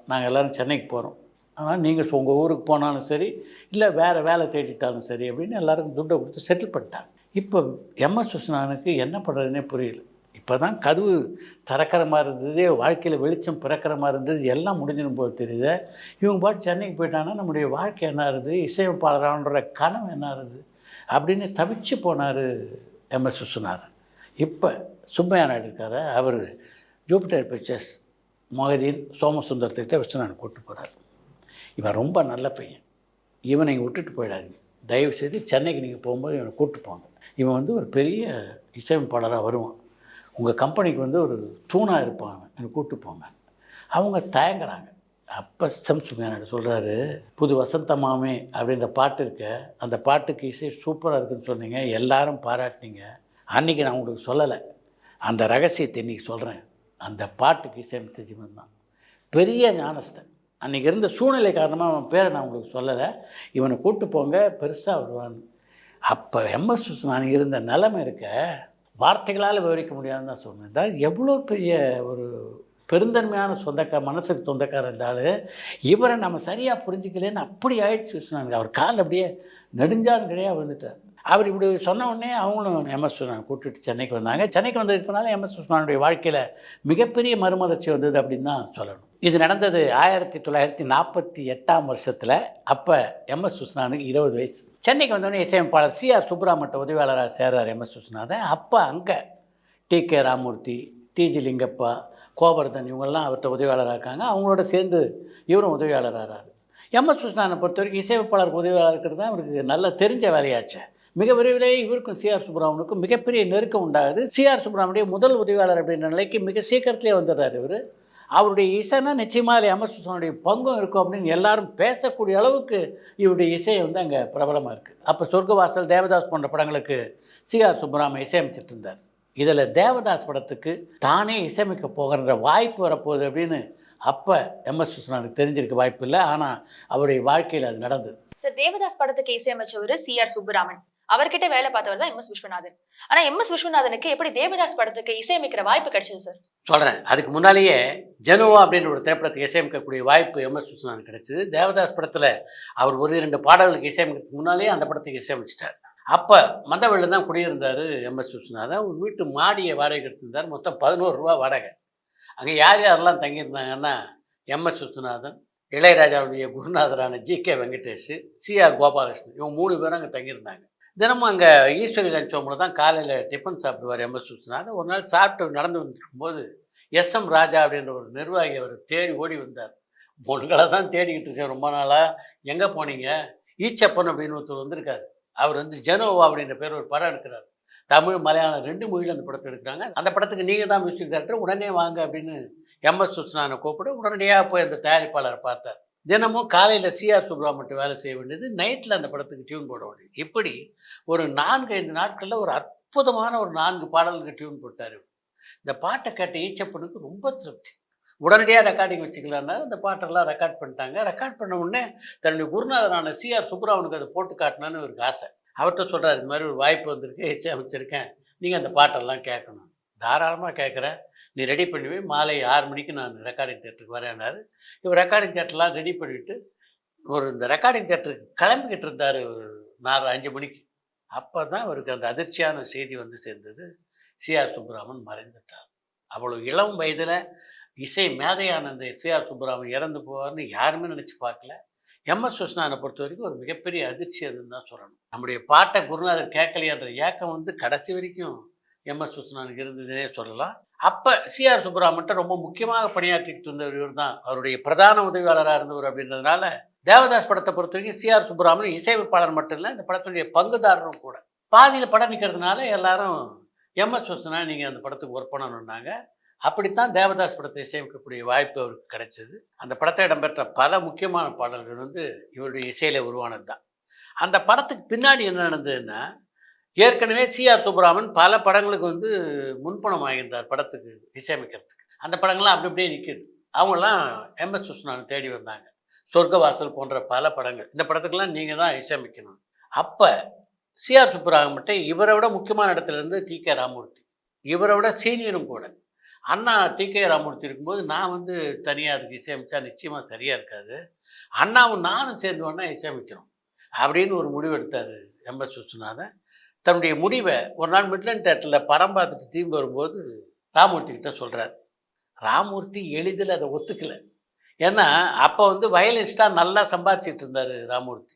நாங்கள் எல்லோரும் சென்னைக்கு போகிறோம், ஆனால் நீங்கள் உங்கள் ஊருக்கு போனாலும் சரி இல்லை வேறு வேலை தேடிட்டாலும் சரி அப்படின்னு எல்லாருக்கும் துட்டை கொடுத்து செட்டில் பண்ணிட்டாங்க. இப்போ எம்எஸ் விஸ்வநாதனுக்கு என்ன பண்ணுறதுனே புரியல. இப்போ தான் கதவு திறக்கிற மாதிரி இருந்தது, வாழ்க்கையில் வெளிச்சம் பிறக்கிற மாதிரி இருந்தது, எல்லாம் முடிஞ்சிடும் போது தெரியுது. இவங்க பாட்டு சென்னைக்கு போயிட்டாங்கன்னா நம்முடைய வாழ்க்கை என்ன இருது, இசையமைப்பாளரான்ற கனவு என்ன இருது அப்படின்னு தவிச்சு போனார் எம்எஸ் விஸ்வநாதன். இப்போ சுப்பையா நாயுடு இருக்கார், அவர் ஜூபிட்டர் பிக்சர்ஸ் மொஹதீன் சோமசுந்தரத்துக்கிட்ட விஸ்வநாதன் கூப்பிட்டு போகிறார். இவன் ரொம்ப நல்ல பையன், இவனை நீங்கள் விட்டுட்டு போயிடாதீங்க, தயவுசெய்து சென்னைக்கு நீங்கள் போகும்போது இவனை கூப்பிட்டு போங்க, இவன் வந்து ஒரு பெரிய இசையமைப்பாளராக வருவான், உங்கள் கம்பெனிக்கு வந்து ஒரு தூணாக இருப்பான், என்னை கூப்பிட்டு போங்க. அவங்க தயங்குறாங்க. அப்போ சுப்பையா நாயுடு சொல்கிறாரு, புது வசந்தமாமே அப்படின்ற பாட்டு இருக்க, அந்த பாட்டுக்கு இசை சூப்பராக இருக்குதுன்னு சொன்னீங்க, எல்லாரும் பாராட்டினீங்க, அன்றைக்கி நான் உங்களுக்கு சொல்லலை, அந்த ரகசியத்தை இன்றைக்கி சொல்கிறேன். அந்த பாட்டுக்கு இசையமைத்த ஜீவன் தான் பெரிய ஞானஸ்தன். அன்றைக்கி இருந்த சூழ்நிலை காரணமாக அவன் பேரை நான் உங்களுக்கு சொல்லலை, இவனை கூப்பிட்டு போங்க பெருசாக வருவான்னு. அப்போ எம்எஸ் விஸ்வநாதன் இருந்த நிலைமை இருக்க வார்த்தைகளால் விவரிக்க முடியாதுன்னு தான் சொன்னேன். அதாவது எவ்வளோ பெரிய ஒரு பெருந்தன்மையான மனசுக்கு சொந்தக்காரர் இருந்தாலும் இவரை நம்ம சரியாக புரிஞ்சிக்கலன்னு அப்படி ஆயிடுச்சு விஸ்வநாதன். அவர் கால் அப்படியே நெடுஞ்சான் கிடையாது விழுந்துட்டார். அவர் இப்படி சொன்ன உடனே அவங்களும் எம்எஸ் விஸ்வநாதன் கூப்பிட்டு சென்னைக்கு வந்தாங்க. சென்னைக்கு வந்ததுக்குனால எம்எஸ் விஸ்வநாதனுடைய வாழ்க்கையில் மிகப்பெரிய மறுமலர்ச்சி வந்தது அப்படின்னு தான் சொல்லணும். இது நடந்தது 1948ஆம் வருஷத்தில். அப்போ எம்எஸ் விஸ்வநாதனுக்கு 20 வயசு. சென்னைக்கு வந்தோடனே இசையமைப்பாளர் சிஆர் சுப்ராமட்ட உதவியாளராக சேர்றார் எம்எஸ் விஸ்வநாதன். அப்போ அங்கே டி.கே. ராமூர்த்தி, டி.ஜி. லிங்கப்பா, கோவர்தன் இவங்கெல்லாம் அவர்கிட்ட உதவியாளராக இருக்காங்க. அவங்களோட சேர்ந்து இவரும் உதவியாளராகிறார். எம்எஸ் விஸ்வநாதனை பொறுத்த வரைக்கும் இசையமைப்பாளருக்கு உதவியாளர் இருக்கிறது தான் அவருக்கு நல்லா தெரிஞ்ச வேலையாச்சு. மிக விரைவிலேயே இவருக்கும் சிஆர் சுப்ராமனுக்கும் மிகப்பெரிய நெருக்கம் உண்டாகுது. சிஆர் சுப்ராமனுடைய முதல் உதவியாளர் அப்படின்ற நிலைக்கு மிக சீக்கிரத்திலே வந்துடுறார் இவர். அவருடைய இசைனா நிச்சயமாக அதில் எம்எஸ் விஸ்வநாதனுடைய பங்கும் இருக்கும் அப்படின்னு எல்லாரும் பேசக்கூடிய அளவுக்கு இவருடைய இசை வந்து அங்கே பிரபலமாக இருக்குது. அப்போ சொர்க்கவாசல், தேவதாஸ் போன்ற படங்களுக்கு சிஆர் சுப்ராமன் இசையமைச்சிட்டு இருந்தார். இதில் தேவதாஸ் படத்துக்கு தானே இசையமைக்க போகிற வாய்ப்பு வரப்போகுது அப்படின்னு அப்போ எம்எஸ் விஸ்வநாதனுக்கு தெரிஞ்சிருக்க வாய்ப்பு இல்லை. ஆனால் அவருடைய வாழ்க்கையில் அது நடந்தது. சார், தேவதாஸ் படத்துக்கு இசையமைச்சவர் சிஆர் சுப்ராமன், அவர்கிட்ட வேலை பார்த்தவர் தான் எம்எஸ் விஸ்வநாதன். ஆனா எம்எஸ் விஸ்வநாதனுக்கு எப்படி தேவதாஸ் படத்துக்கு இசையமைக்கிற வாய்ப்பு கிடைச்சது சார்? சொல்றேன். அதுக்கு முன்னாலேயே ஜெனோவா அப்படின்னு ஒரு திரைப்படத்துக்கு இசையமைக்கக்கூடிய வாய்ப்பு எம்எஸ் விஸ்வநாதன் கிடைச்சது. தேவதாஸ் படத்துல அவர் 1-2 பாடல்களுக்கு இசையமைக்கிறதுக்கு முன்னாலேயே அந்த படத்துக்கு இசையமைச்சிட்டார். அப்போ மந்தவெளியில் தான் குடியிருந்தார் எம்எஸ் விஸ்வநாதன். ஒரு வீட்டு மாடியை வாடகை எடுத்திருந்தார். மொத்தம் 11 ரூபா வாடகை. அங்கே யார் யாரெல்லாம் தங்கியிருந்தாங்கன்னா எம்எஸ் விஸ்வநாதன், இளையராஜாவுடைய குருநாதரான ஜி.கே. வெங்கடேஷ், சி.ஆர். கோபாலகிருஷ்ணன், இவங்க 3 பேரும் அங்கே தங்கியிருந்தாங்க. தினமும் அங்கே ஈஸ்வரி லஞ்ச் ஹோமில் தான் காலையில் டிஃபன் சாப்பிடுவார் எம்எஸ் விஸ்வநாதன். ஒரு நாள் சாப்பிட்டு நடந்து வந்துருக்கும்போது எஸ்.எம். ராஜா அப்படின்ற ஒரு நிர்வாகி அவர் தேடி ஓடி வந்தார். பொண்ணுங்களை தான் தேடிக்கிட்டு இருக்கேன் ரொம்ப நாளாக, எங்கே போனீங்க? ஈச்சப்பன் அப்படின்னு ஒருத்தர் வந்திருக்காரு. அவர் வந்து ஜெனோவா அப்படின்ற பேர் ஒரு படம் எடுக்கிறார். தமிழ் மலையாளம் 2 மொழியில் அந்த படத்தை எடுக்கிறாங்க. அந்த படத்துக்கு நீங்கள் தான் மியூசிக் டைரக்டர், உடனே வாங்க அப்படின்னு எம்எஸ் விஸ்வநாதனை கூப்பிட்டு உடனடியாக போய் அந்த தயாரிப்பாளரை பார்த்தார். தினமும் காலையில் சி.ஆர். சுப்ரமணியம் வேலை செய்ய வேண்டியது, நைட்டில் அந்த படத்துக்கு டியூன் போட வேண்டியது. இப்படி ஒரு 4-5 நாட்களில் ஒரு அற்புதமான ஒரு 4 பாடல்களுக்கு டியூன் போட்டார். இந்த பாட்டை கேட்ட ஈச்சப்பனுக்கு ரொம்ப திருப்தி. உடனடியாக ரெக்கார்டிங் வச்சுக்கலான்னா அந்த பாட்டெல்லாம் ரெக்கார்ட் பண்ணிட்டாங்க. ரெக்கார்ட் பண்ண உடனே தன்னுடைய குருநாதரான சி.ஆர். சுப்ரமணியனுக்கு அதை போட்டு காட்டணும்னு ஒரு ஆசை. அவர்கிட்ட சொல்கிறார், இது மாதிரி ஒரு வாய்ப்பு வந்திருக்கு, இசை அமைச்சிருக்கேன், நீங்கள் அந்த பாட்டெல்லாம் கேட்கணும். தாராளமாக கேட்குறேன், நீ ரெடி பண்ணுவே, மாலை 6 மணிக்கு நான் ரெக்கார்டிங் தியேட்டருக்கு வரேன்னாரு. இவர் ரெக்கார்டிங் தியேட்டர்லாம் ரெடி பண்ணிவிட்டு இந்த ரெக்கார்டிங் தியேட்டருக்கு கிளம்பிக்கிட்டு இருந்தார் ஒரு 4-5 மணிக்கு. அப்போ தான் அவருக்கு அந்த அதிர்ச்சியான செய்தி வந்து சேர்ந்தது, சி.ஆர். சுப்ரமணியன் மறைந்துட்டார். அவ்வளோ இளம் வயதில் இசை மேதையான அந்த சி.ஆர். சுப்ரமணியன் இறந்து போவார்னு யாருமே நினச்சி பார்க்கல. எம்எஸ் விஸ்வநாதனை பொறுத்த வரைக்கும் ஒரு மிகப்பெரிய அதிர்ச்சி அதுன்னு தான் சொல்லணும். நம்முடைய பாட்டை குருநாதர் கேட்கலையான்ற ஏக்கம் வந்து கடைசி வரைக்கும் எம்எஸ் விஸ்வநாதனுக்கு இருந்ததுனே சொல்லலாம். அப்போ சி.ஆர். சுப்ரமணியன் ரொம்ப முக்கியமாக பணியாற்றிட்டு இருந்தவர் இவர் தான். அவருடைய பிரதான உதவியாளராக இருந்தவர். அப்படின்றதுனால தேவதாஸ் படத்தை பொறுத்த வரைக்கும் சி.ஆர். சுப்ரமணியன் இசையமைப்பாளர் மட்டும் இல்லை, இந்த படத்துடைய பங்குதாரரும் கூட. பாதியில் படம் நிற்கிறதுனால எல்லாரும் எம்எஸ் விஸ்வநாதன் நீங்கள் அந்த படத்துக்கு ஒர்க் பண்ணணுன்னாங்க. அப்படித்தான் தேவதாஸ் படத்தை இசையமைக்கக்கூடிய வாய்ப்பு அவருக்கு கிடைச்சது. அந்த படத்தை இடம்பெற்ற பல முக்கியமான பாடல்கள் வந்து இவருடைய இசையில் உருவானது தான். அந்த படத்துக்கு பின்னாடி என்ன நடந்ததுன்னா, ஏற்கனவே சி.ஆர். சுப்ரமணியன் பல படங்களுக்கு வந்து முன்பணம் வாங்கியிருந்தார் படத்துக்கு இசையமைக்கிறதுக்கு. அந்த படங்கள்லாம் அப்படி அப்படியே நிற்கிது. அவங்களாம் எம்எஸ் விஸ்வநாதன் தேடி வந்தாங்க. சொர்க்கவாசல் போன்ற பல படங்கள், இந்த படத்துக்கெல்லாம் நீங்கள் தான் இசையமைக்கணும். அப்போ சி.ஆர். சுப்ரமணியன் இவரை விட முக்கியமான இடத்துல இருந்து டி.கே. ராமமூர்த்தி, இவரை விட சீனியரும் கூட. அண்ணா டி.கே. ராமமூர்த்தி இருக்கும்போது நான் வந்து தனியாக அதுக்கு இசையமைச்சா நிச்சயமாக சரியாக இருக்காது, அண்ணாவும் நானும் சேர்ந்தோன்னா இசையமைக்கிறோம் அப்படின்னு ஒரு முடிவு எடுத்தார் எம்எஸ் விஸ்வநாதன். தன்னுடைய முடிவை ஒரு நாள் மிட்லண்ட் தியேட்டரில் படம் பார்த்துட்டு திரும்பி வரும்போது ராமமூர்த்தி கிட்ட சொல்கிறார். ராமமூர்த்தி எளிதில் அதை ஒத்துக்கலை. ஏன்னா அப்போ வந்து வயலினிஸ்டாக நல்லா சம்பாதிச்சிட்டு இருந்தார் ராமமூர்த்தி.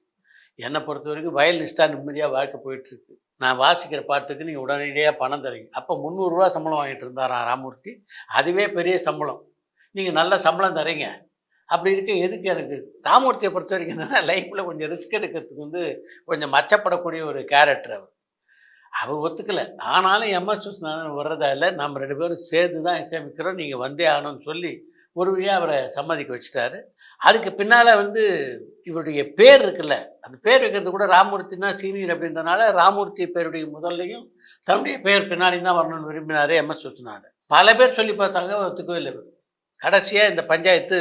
என்னை பொறுத்த வரைக்கும் வயலினிஸ்டாக நிம்மதியாக வாழ்க்கை போயிட்டுருக்கு, நான் வாசிக்கிற பாட்டுக்கு நீங்கள் உடனடியாக பணம் தரீங்க. அப்போ 300 ரூபா சம்பளம் வாங்கிட்டு இருந்தாராம் ராமமூர்த்தி. அதுவே பெரிய சம்பளம், நீங்கள் நல்ல சம்பளம் தரீங்க. அப்படி இருக்க எதுக்கு எனக்கு ராமமூர்த்தியை பொறுத்த வரைக்கும் என்னென்னா லைஃப்பில் கொஞ்சம் ரிஸ்க் எடுக்கிறதுக்கு வந்து கொஞ்சம் மச்சப்படக்கூடிய ஒரு கேரக்டர் அவர் ஒத்துக்கலை. ஆனாலும் எம்எஸ் விஸ்வநாதன் வர்றதா இல்லை, நம்ம 2 பேரும் சேர்ந்து தான் இசையமைக்கிறோம், நீங்கள் வந்தே ஆகணும்னு சொல்லி ஒரு வழியாக அவரை சம்மதிக்க வச்சுட்டாரு. அதுக்கு பின்னால் வந்து இவருடைய பேர் இருக்குல்ல, அந்த பேர் வைக்கிறது கூட ராமமூர்த்தினா சீனியர் அப்படின்றனால ராமமூர்த்தி பேருடைய முதல்லையும் தன்னுடைய பேர் பின்னாடி தான் வரணும்னு விரும்பினார் எம்எஸ் விஸ்வநாதன். பல பேர் சொல்லி பார்த்தாங்க, ஒத்துக்கவே இல்லை. கடைசியாக இந்த பஞ்சாயத்து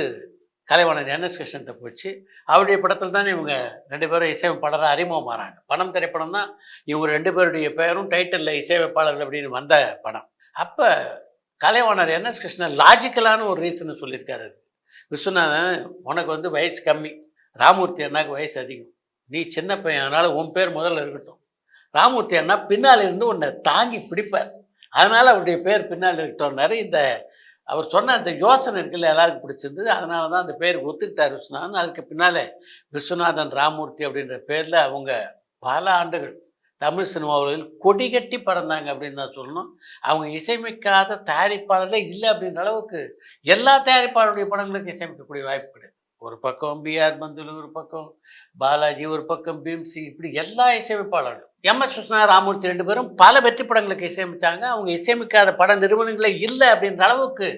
கலைவாணர் என்.எஸ். கிருஷ்ணன்ட்ட போச்சு. அவருடைய படத்தில் தான் இவங்க 2 பேரும் இசையமைப்பாளராக அறிமுகமாகறாங்க. பணம் திரைப்படம் தான் இவங்க 2 பேருடைய பெயரும் டைட்டிலில் இசையமைப்பாளர்கள் அப்படின்னு வந்த படம். அப்போ கலைவாணர் என்.எஸ். கிருஷ்ணன் லாஜிக்கலான ஒரு ரீசனை சொல்லியிருக்காரு. விஸ்வநாதன், உனக்கு வந்து வயசு கம்மி, ராமமூர்த்தி அண்ணாக்கு வயசு அதிகம், நீ சின்ன பையன், அதனால் உன் பேர் முதல்ல இருக்கட்டும். ராமமூர்த்தி அண்ணா பின்னால் இருந்து உன்னை தாங்கி பிடிப்பார், அதனால் அவருடைய பேர் பின்னால் இருக்கட்டும்னாரு. இந்த அவர் சொன்ன அந்த யோசனை இருக்குல்ல எல்லாருக்கும் பிடிச்சிருந்தது. அதனால தான் அந்த பேருக்கு ஒத்துக்கிட்டார் விஸ்வநாதன். அதுக்கு பின்னால் விஸ்வநாதன் ராமமூர்த்தி அப்படின்ற பேரில் அவங்க பல ஆண்டுகள் தமிழ் சினிமாவில் கொடி கட்டி பறந்தாங்க அப்படின்னு தான் சொல்லணும். அவங்க இசையமைக்காத தயாரிப்பாளர்களே இல்லை அப்படின்ற அளவுக்கு எல்லா தயாரிப்பாளருடைய படங்களுக்கும் இசையமைக்கக்கூடிய வாய்ப்பு கிடையாது. ஒரு பக்கம் பி.ஆர். பந்துலு, ஒரு பக்கம் பாலாஜி, ஒரு பக்கம் பீம்சி, இப்படி எல்லா இசையமைப்பாளர்களும் எம்எஸ் விஸ்வநாதன், ராமமூர்த்தி 2 பேரும் பல வெற்றி படங்களுக்கு இசையமைச்சாங்க. அவங்க இசையமைக்காத பட நிறுவனங்களே இல்லை அப்படின்ற அளவுக்கு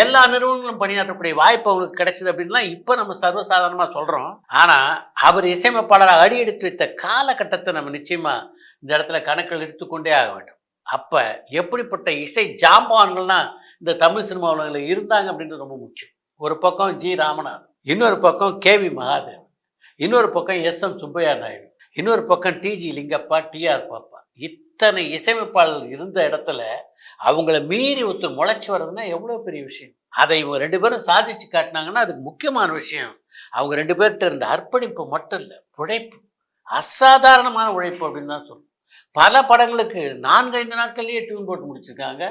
எல்லா நிறுவனங்களும் பணியாற்றக்கூடிய வாய்ப்பு அவங்களுக்கு கிடைச்சது அப்படின்லாம் இப்போ நம்ம சர்வசாதாரணமாக சொல்கிறோம். ஆனால் அவர் இசையமைப்பாளராக அடி எடுத்து வைத்த காலகட்டத்தை நம்ம நிச்சயமாக இந்த இடத்துல கணக்கில் எடுத்துக்கொண்டே ஆக வேண்டும். அப்போ எப்படிப்பட்ட இசை ஜாம்பான்கள்லாம் இந்த தமிழ் சினிமாவில் இருந்தாங்க அப்படின்றது ரொம்ப முக்கியம். ஒரு பக்கம் ஜி. ராமநாதன், இன்னொரு பக்கம் கே.வி. மகாதேவன், இன்னொரு பக்கம் எஸ்.எம். சுப்பையா நாயுடு, இன்னொரு பக்கம் டி.ஜி. லிங்கப்பா, டி.ஆர். பாப்பா. இத்தனை இசையமைப்பாளர்கள் இருந்த இடத்துல அவங்கள மீறி ஒருத்தர் முளைச்சி வர்றதுன்னா எவ்வளோ பெரிய விஷயம். அதை இவங்க 2 பேரும் சாதிச்சு காட்டினாங்கன்னா அதுக்கு முக்கியமான விஷயம் அவங்க 2 பேர்கிட்ட இருந்த அர்ப்பணிப்பு மட்டும் இல்லை, உழைப்பு, அசாதாரணமான உழைப்பு அப்படின்னு தான் சொல்லணும். பல படங்களுக்கு 4-5 நாட்கள்லேயே டியூன் போட்டு முடிச்சிருக்காங்க.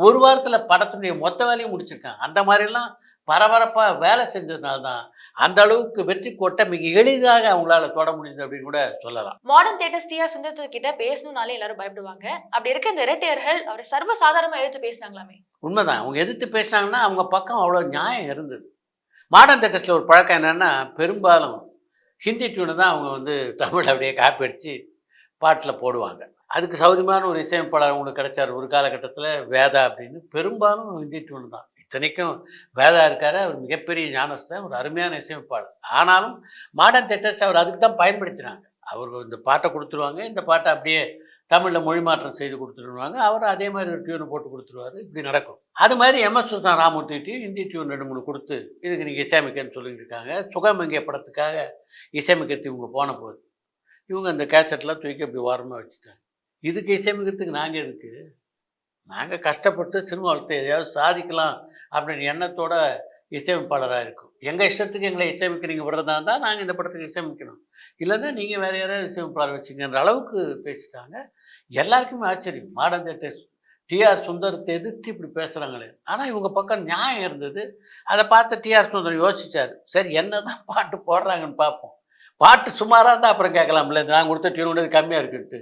ஒரு வாரத்தில் படத்துடைய மொத்த வேலையும் முடிச்சிருக்காங்க. அந்த மாதிரிலாம் பரபரப்பாக வேலை செஞ்சதுனால தான் அந்த அளவுக்கு வெற்றி கோட்டை மிக எளிதாக அவங்களால தொட முடியுது அப்படின்னு கூட சொல்லலாம். மாடர்ன் தியேட்டர்ஸ் டிஆர் சுந்தர் கிட்ட பேசணும்னாலே எல்லாரும் பயப்படுவாங்க. அப்படி இருக்க இந்த இரட்டையர்கள் அவரை சர்வசாதாரணமா எதிர்த்து பேசினாங்களாமே. உண்மைதான். அவங்க எதிர்த்து பேசினாங்கன்னா அவங்க பக்கம் அவ்வளோ நியாயம் இருந்தது. மாடர்ன் தியேட்டர்ஸில் ஒரு பழக்கம் என்னென்னா, பெரும்பாலும் ஹிந்தி டியூனை தான் அவங்க வந்து தமிழ் அப்படியே காப்பி அடித்து பாட்டில் போடுவாங்க. அதுக்கு சௌரியமான ஒரு இசையமைப்பாளர் அவங்களுக்கு கிடைச்சார் ஒரு காலகட்டத்தில், வேதா அப்படின்னு. பெரும்பாலும் ஹிந்தி டியூன் தான். இத்தனைக்கும் வேதா இருக்காரு, அவர் மிகப்பெரிய ஞானஸ்தன், ஒரு அருமையான இசையமைப்பாளர். ஆனாலும் மாடர்ன் தியேட்டர்ஸ் அவர் அதுக்கு தான் பயன்படுத்தினாங்க. அவர் இந்த பாட்டை கொடுத்துருவாங்க, இந்த பாட்டை அப்படியே தமிழில் மொழி மாற்றம் செய்து கொடுத்துருவாங்க, அவர் அதே மாதிரி ஒரு டியூனை போட்டு கொடுத்துருவாரு. இப்படி நடக்கும். அது மாதிரி எம்எஸ் சுல்தான் ராமூர்த்திட்டையும் ஹிந்தி டியூன் 2-3 கொடுத்து இதுக்கு நீங்கள் இசையமைக்கன்னு சொல்லிட்டு இருக்காங்க. சுகமங்கிய படத்துக்காக இசையமைக்கிறது இவங்க போன போது இவங்க அந்த கேசட்லாம் தூக்கி அப்படி ஓரமாக வச்சுட்டாங்க. இதுக்கு இசையமைக்கிறதுக்கு நாங்கள் எதுக்கு? நாங்கள் கஷ்டப்பட்டு சினிமா வளர்த்து எதையாவது சாதிக்கலாம் அப்படின்னு எண்ணத்தோட இசையமைப்பாளராக இருக்கும். எங்கள் இஷ்டத்துக்கு எங்களை இசையமைக்கிறீங்க விடுறதா இருந்தால் நாங்கள் இந்த படத்துக்கு இசையமைக்கணும், இல்லைன்னா நீங்கள் வேறு யாராவது இசையமைப்பாளர் வச்சுங்கன்ற அளவுக்கு பேசிட்டாங்க. எல்லாருக்குமே ஆச்சரியம். மாடர்ன் தியேட்டர்ஸ் டிஆர் சுந்தரத்தை எதிர்த்து இப்படி பேசுகிறாங்களே. ஆனால் இவங்க பக்கம் நியாயம் இருந்தது. அதை பார்த்து டிஆர் சுந்தரம் யோசிச்சார், சரி என்ன தான் பாட்டு போடுறாங்கன்னு பார்ப்போம், பாட்டு சுமாராக இருந்தால் அப்புறம் கேட்கலாம்ல, நான் கொடுத்த டியூனோட கம்மியாக இருக்குன்ட்டு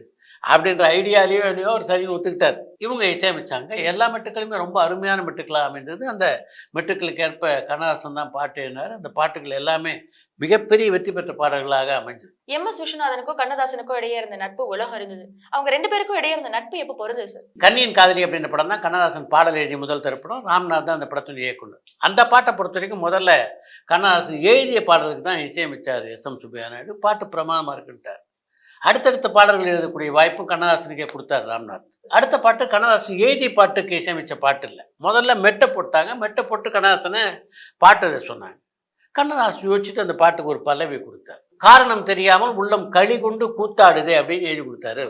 அப்படின்ற ஐடியாலேயோ என்னையோ அவர் சரின்னு ஒத்துக்கிட்டார். இவங்க இசையமைச்சாங்க. எல்லா மெட்டுக்களுமே ரொம்ப அருமையான மெட்டுக்களாக அமைந்தது. அந்த மெட்டுக்களுக்கு ஏற்ப கண்ணதாசன் தான் பாட்டு எழுதினார். அந்த பாட்டுகள் எல்லாமே மிகப்பெரிய வெற்றி பெற்ற பாடல்களாக அமைஞ்சது. எம்எஸ் விஸ்வநாதனுக்கும் கண்ணதாசனுக்கும் இடையே இருந்த நட்பு உலகம் இருந்தது. அவங்க 2 பேருக்கும் இடையே இருந்த நட்பு எப்போ பொருந்தது சார்? கண்ணியின் காதலி அப்படின்ற படம் தான் கண்ணதாசன் பாடல் எழுதிய முதல் திரைப்படம். ராம்நாத் தான் அந்த படத்தின் இயக்குனர். அந்த பாட்டை பொறுத்த வரைக்கும் முதல்ல கண்ணதாசன் எழுதிய பாடலுக்கு தான் இசையமைச்சார் எஸ்.எம். சுப்பையா நாயுடு. பாட்டு பிரமாதமாக இருக்குன்ட்டார். அடுத்தடுத்த பாடல்கள் எழுதக்கூடிய வாய்ப்பும் கண்ணதாசனுக்கே கொடுத்தார் ராம்நாத். அடுத்த பாட்டு கண்ணதாசன் எழுதிய பாட்டுக்கு இசையமைச்ச பாட்டு இல்லை. முதல்ல மெட்டை போட்டாங்க. மெட்டை போட்டு கண்ணதாசனை பாட்டு எழுத சொன்னாங்க. கண்ணதாசன் யோசிச்சுட்டு அந்த பாட்டுக்கு ஒரு பல்லவி கொடுத்தார். காரணம் தெரியாமல் உள்ளம் களி கொண்டு கூத்தாடுதே அப்படின்னு எழுதி கொடுத்தாரு.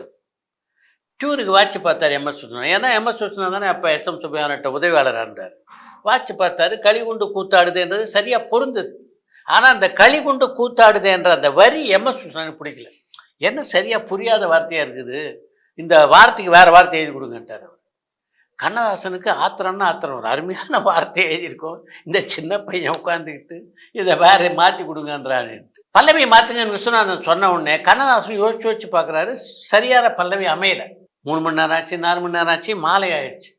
டியூனுக்கு வாட்சி பார்த்தார் எம்எஸ் விஸ்வநாதன். ஏன்னா எம்எஸ் விஸ்வநாதன் தானே அப்போ எஸ்.எம். சுப்பையானட்ட உதவியாளராக இருந்தார். வாட்சி பார்த்தாரு, களி கொண்டு கூத்தாடுதேன்றது சரியாக பொருந்தது. ஆனால் அந்த களி கொண்டு கூத்தாடுதேன்ற அந்த வரி எம்எஸ் விஸ்வநாதனுக்கு பிடிக்கல. என்ன சரியாக புரியாத வார்த்தையாக இருக்குது, இந்த வார்த்தைக்கு வேறு வார்த்தை எழுதி கொடுங்கன்ட்டார் அவர். கண்ணதாசனுக்கு ஆத்திரம்னா ஆத்திரம், ஒரு அருமையான வார்த்தையை எழுதியிருக்கோம், இந்த சின்ன பையன் உட்காந்துக்கிட்டு இதை வேற மாற்றி கொடுங்கன்றான்ட்டு. பல்லவியை மாற்றுங்கன்னு விஸ்வநாதன் சொன்ன உடனே கண்ணதாசன் யோசிச்சு பார்க்குறாரு. சரியான பல்லவி அமையலை. 3 மணி நேரம் ஆச்சு, 4 மணி நேரம் ஆச்சு, மாலை ஆயிடுச்சு.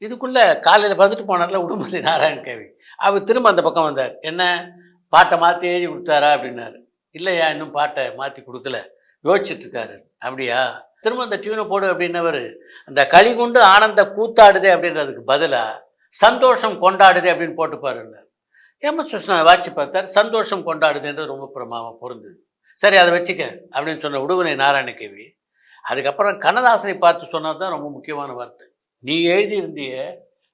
இதுக்குள்ளே காலையில் வந்துட்டு போனார்ல உடுமலை நாராயண கவி, அவர் திரும்ப அந்த பக்கம் வந்தார். என்ன பாட்டை மாற்றி எழுதி கொடுத்தாரா அப்படின்னாரு. இல்லையா, இன்னும் பாட்டை மாற்றி கொடுக்கல, யோசிச்சுட்டு இருக்காரு. அப்படியா, திரும்ப அந்த டியூனை போடு அப்படின்னவர் அந்த களி கொண்டு ஆனந்த கூத்தாடுதே அப்படின்றதுக்கு பதிலாக சந்தோஷம் கொண்டாடுதே அப்படின்னு போட்டுப்பாருன்னார். எம்எஸ் விஸ்வநாதன் வாட்சி பார்த்தார். சந்தோஷம் கொண்டாடுதுன்றது ரொம்ப பிரமாதமாக பொருந்தது. சரி அதை வச்சுக்க அப்படின்னு சொன்ன உடுமலை நாராயண கவி அதுக்கப்புறம் கண்ணதாசனை பார்த்து சொன்னது தான் ரொம்ப முக்கியமான வார்த்தை. நீ எழுதியிருந்திய